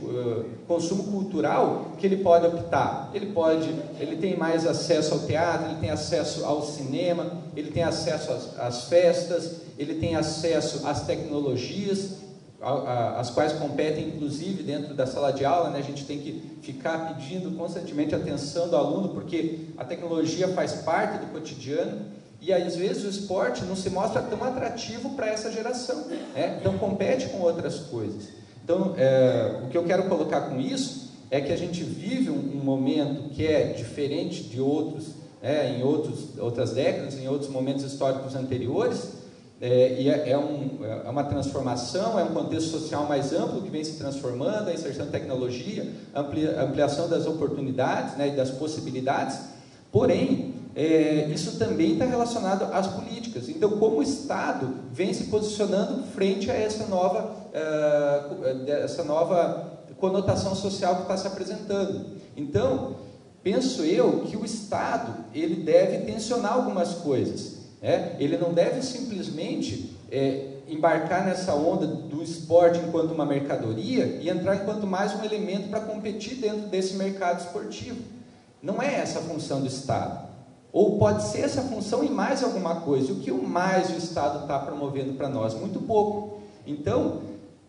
consumo cultural que ele pode optar. Ele tem mais acesso ao teatro, ele tem acesso ao cinema, ele tem acesso às festas, ele tem acesso às tecnologias, as quais competem inclusive dentro da sala de aula, né? A gente tem que ficar pedindo constantemente a atenção do aluno, porque a tecnologia faz parte do cotidiano, e às vezes o esporte não se mostra tão atrativo para essa geração, né? Então compete com outras coisas. Então o que eu quero colocar com isso é que a gente vive um momento que é diferente de outros, em outras décadas, em outros momentos históricos anteriores, e é uma transformação, é um contexto social mais amplo que vem se transformando, a inserção de tecnologia, a ampliação das oportunidades, né, e das possibilidades, porém, isso também está relacionado às políticas. Então, como o Estado vem se posicionando frente a essa nova conotação social que está se apresentando. Então, penso eu que o Estado ele deve tensionar algumas coisas. Ele não deve simplesmente embarcar nessa onda do esporte enquanto uma mercadoria e entrar enquanto mais um elemento para competir dentro desse mercado esportivo. Não é essa a função do Estado. Ou pode ser essa função e mais alguma coisa. O que mais o Estado está promovendo para nós? Muito pouco. Então,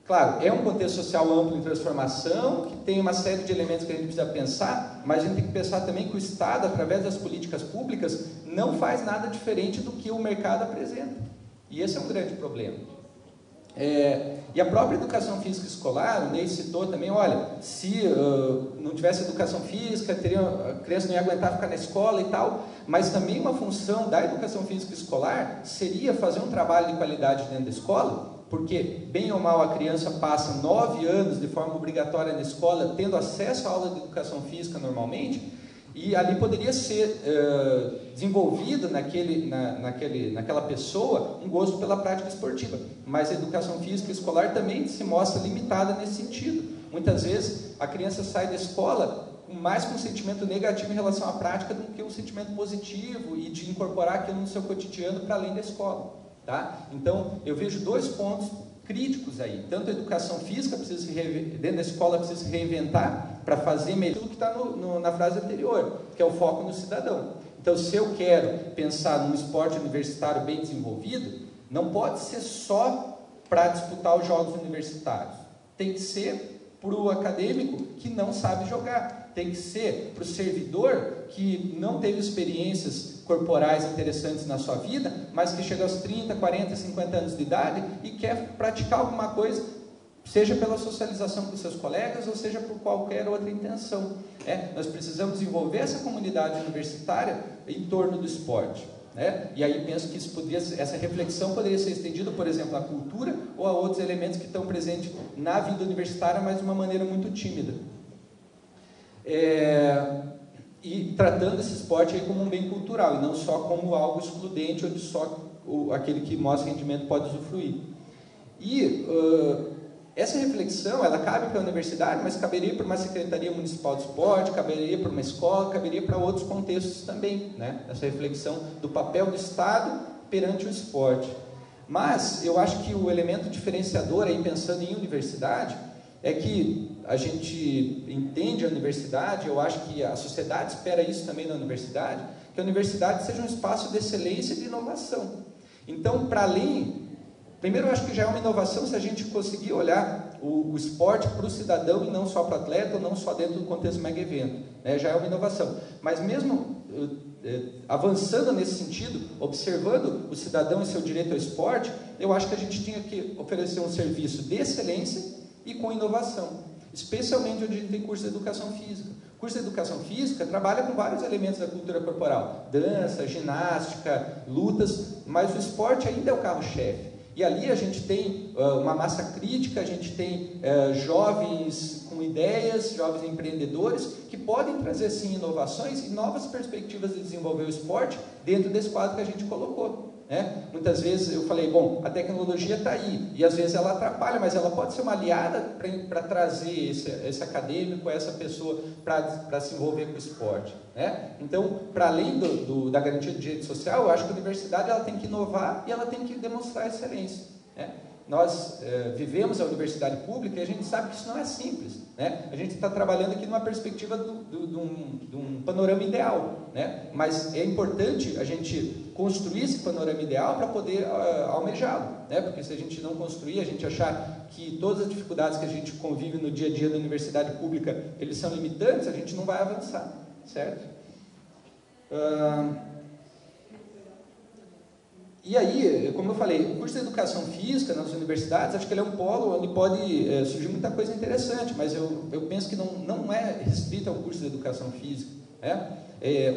claro, é um contexto social amplo em transformação, que tem uma série de elementos que a gente precisa pensar, mas a gente tem que pensar também que o Estado, através das políticas públicas, não faz nada diferente do que o mercado apresenta. E esse é um grande problema. E a própria educação física escolar, o Ney citou também, olha, se não tivesse educação física, a criança não ia aguentar ficar na escola e tal, mas também uma função da educação física escolar seria fazer um trabalho de qualidade dentro da escola, porque, bem ou mal, a criança passa 9 anos de forma obrigatória na escola, tendo acesso à aula de educação física normalmente, e ali poderia ser desenvolvido naquela pessoa um gosto pela prática esportiva. Mas a educação física escolar também se mostra limitada nesse sentido. Muitas vezes a criança sai da escola mais com um sentimento negativo em relação à prática do que um sentimento positivo e de incorporar aquilo no seu cotidiano para além da escola. Tá? Então, eu vejo 2 pontos críticos aí. Tanto a educação física precisa dentro da escola precisa se reinventar para fazer melhor aquilo que está na frase anterior, que é o foco no cidadão. Então, se eu quero pensar num esporte universitário bem desenvolvido, não pode ser só para disputar os jogos universitários. Tem que ser para o acadêmico que não sabe jogar. Tem que ser para o servidor que não teve experiências corporais interessantes na sua vida, mas que chega aos 30, 40, 50 anos de idade e quer praticar alguma coisa, seja pela socialização com seus colegas ou seja por qualquer outra intenção. Nós precisamos desenvolver essa comunidade universitária em torno do esporte. E aí penso que essa reflexão poderia ser estendida, por exemplo, à cultura ou a outros elementos que estão presentes na vida universitária, mas de uma maneira muito tímida. E tratando esse esporte aí como um bem cultural, e não só como algo excludente, onde só aquele que mostra rendimento pode usufruir. E essa reflexão, ela cabe para a universidade, mas caberia para uma secretaria municipal de esporte, caberia para uma escola, caberia para outros contextos também, né? Essa reflexão do papel do Estado perante o esporte. Mas eu acho que o elemento diferenciador, aí pensando em universidade, é que a gente entende a universidade, eu acho que a sociedade espera isso também na universidade, que a universidade seja um espaço de excelência e de inovação. Então, para além... Primeiro, eu acho que já é uma inovação se a gente conseguir olhar o esporte para o cidadão e não só para o atleta, ou não só dentro do contexto mega evento, né? Já é uma inovação. Mas mesmo avançando nesse sentido, observando o cidadão e seu direito ao esporte, eu acho que a gente tinha que oferecer um serviço de excelência e com inovação, especialmente onde a gente tem curso de educação física. O curso de educação física trabalha com vários elementos da cultura corporal, dança, ginástica, lutas, mas o esporte ainda é o carro-chefe. E ali a gente tem uma massa crítica, a gente tem jovens com ideias, jovens empreendedores, que podem trazer sim inovações e novas perspectivas de desenvolver o esporte dentro desse quadro que a gente colocou. Muitas vezes eu falei, bom, a tecnologia está aí, e às vezes ela atrapalha, mas ela pode ser uma aliada para trazer esse acadêmico, essa pessoa para se envolver com o esporte. Então, para além da garantia do direito social, eu acho que a universidade ela tem que inovar e ela tem que demonstrar excelência. Nós vivemos a universidade pública e a gente sabe que isso não é simples. A gente está trabalhando aqui numa perspectiva de um panorama ideal, mas é importante a gente construir esse panorama ideal para poder almejá-lo, porque se a gente não construir, a gente achar que todas as dificuldades que a gente convive no dia a dia da universidade pública, eles são limitantes, a gente não vai avançar, certo? E aí, como eu falei, o curso de educação física nas universidades, acho que ele é um polo onde pode surgir muita coisa interessante, mas eu penso que não é restrito ao curso de educação física.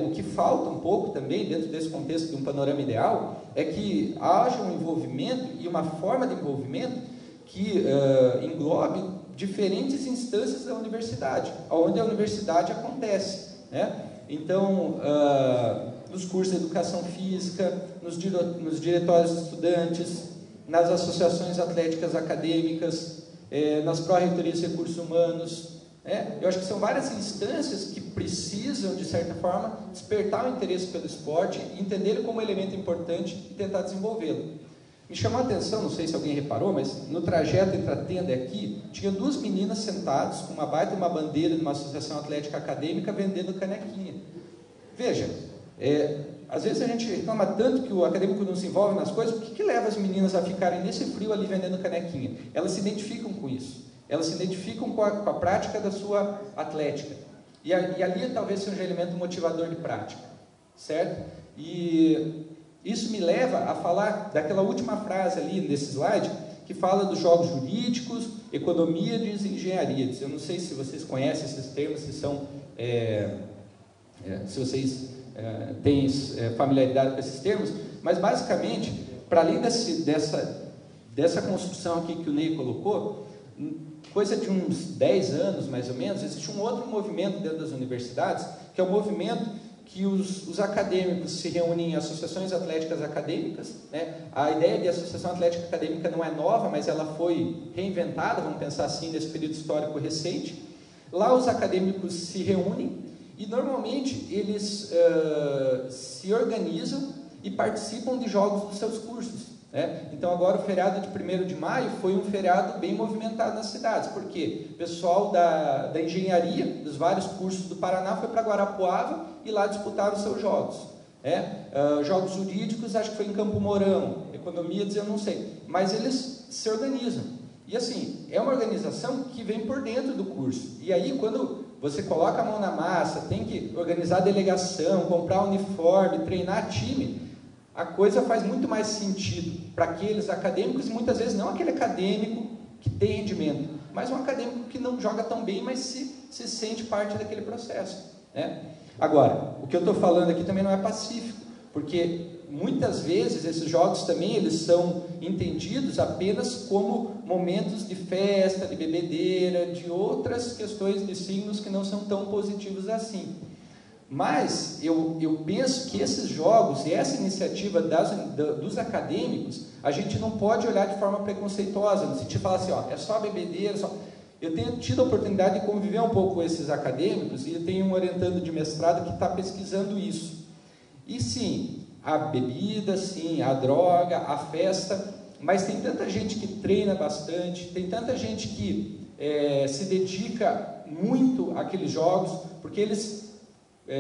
O que falta um pouco também, dentro desse contexto de um panorama ideal, é que haja um envolvimento e uma forma de envolvimento que englobe diferentes instâncias da universidade, onde a universidade acontece. Então, nos cursos de educação física, nos diretórios de estudantes, nas associações atléticas acadêmicas, nas pró-reitorias de recursos humanos. Eu acho que são várias instâncias que precisam, de certa forma, despertar o interesse pelo esporte, entender ele como elemento importante e tentar desenvolvê-lo. Me chamou a atenção, não sei se alguém reparou, mas no trajeto entre a tenda e aqui, tinha 2 meninas sentadas com uma baita e uma bandeira de uma associação atlética acadêmica vendendo canequinha. Veja, às vezes a gente reclama tanto que o acadêmico não se envolve nas coisas, por que leva as meninas a ficarem nesse frio ali vendendo canequinha? Elas se identificam com isso, elas se identificam com a prática da sua atlética, e ali talvez seja um elemento motivador de prática, certo? E isso me leva a falar daquela última frase ali nesse slide, que fala dos jogos jurídicos, economia de engenharia. Eu não sei se vocês conhecem esses termos, se são... se vocês têm familiaridade com esses termos, mas basicamente, para além dessa construção aqui que o Ney colocou, coisa de uns 10 anos mais ou menos, existe um outro movimento dentro das universidades, que é o movimento que os acadêmicos se reúnem em associações atléticas acadêmicas, né? A ideia de associação atlética acadêmica não é nova, mas ela foi reinventada, vamos pensar assim, nesse período histórico recente. Lá os acadêmicos se reúnem e normalmente eles se organizam e participam de jogos dos seus cursos, né? Então agora o feriado de 1º de maio foi um feriado bem movimentado nas cidades, porque o pessoal da engenharia, dos vários cursos do Paraná, foi para Guarapuava e lá disputaram os seus jogos, né? Jogos jurídicos, acho que foi em Campo Mourão, economia, eu não sei, mas eles se organizam, e assim, é uma organização que vem por dentro do curso, e aí quando você coloca a mão na massa, tem que organizar delegação, comprar uniforme, treinar time, a coisa faz muito mais sentido para aqueles acadêmicos, e muitas vezes não aquele acadêmico que tem rendimento, mas um acadêmico que não joga tão bem, mas se sente parte daquele processo, né? Agora, o que eu estou falando aqui também não é pacífico, porque muitas vezes esses jogos também eles são entendidos apenas como momentos de festa, de bebedeira, de outras questões de signos que não são tão positivos assim. Mas eu penso que esses jogos e essa iniciativa dos acadêmicos, a gente não pode olhar de forma preconceituosa, no sentido de falar assim, ó, é só bebedeira, só... Eu tenho tido a oportunidade de conviver um pouco com esses acadêmicos e eu tenho um orientando de mestrado que está pesquisando isso. E sim, a bebida, sim, a droga, a festa, mas tem tanta gente que treina bastante, tem tanta gente que se dedica muito àqueles jogos, porque eles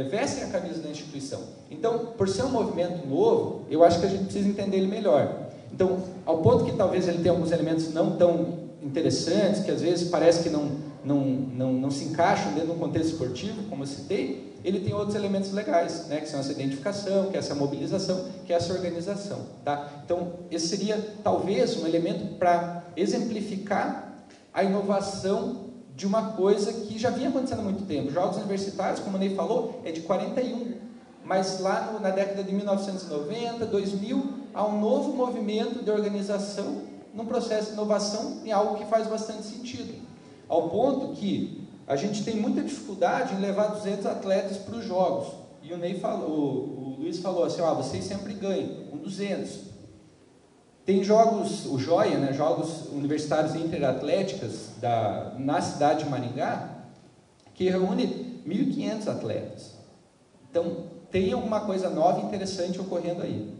vestem a camisa da instituição. Então, por ser um movimento novo, eu acho que a gente precisa entender ele melhor. Então, ao ponto que talvez ele tenha alguns elementos não tão interessantes, que às vezes parece que não se encaixam dentro de um contexto esportivo, como eu citei, ele tem outros elementos legais, né, que são essa identificação, que é essa mobilização, que é essa organização, tá? Então, esse seria talvez um elemento para exemplificar a inovação de uma coisa que já vinha acontecendo há muito tempo. Jogos universitários, como o Ney falou, é de 41, mas lá na década de 1990, 2000, há um novo movimento de organização num processo de inovação em algo que faz bastante sentido, ao ponto que a gente tem muita dificuldade em levar 200 atletas para os jogos, e o Ney falou, o Luiz falou assim, ó, vocês sempre ganham, com 200. Tem jogos, o Joia, né, jogos universitários interatléticas na cidade de Maringá, que reúne 1.500 atletas. Então, tem alguma coisa nova e interessante ocorrendo aí.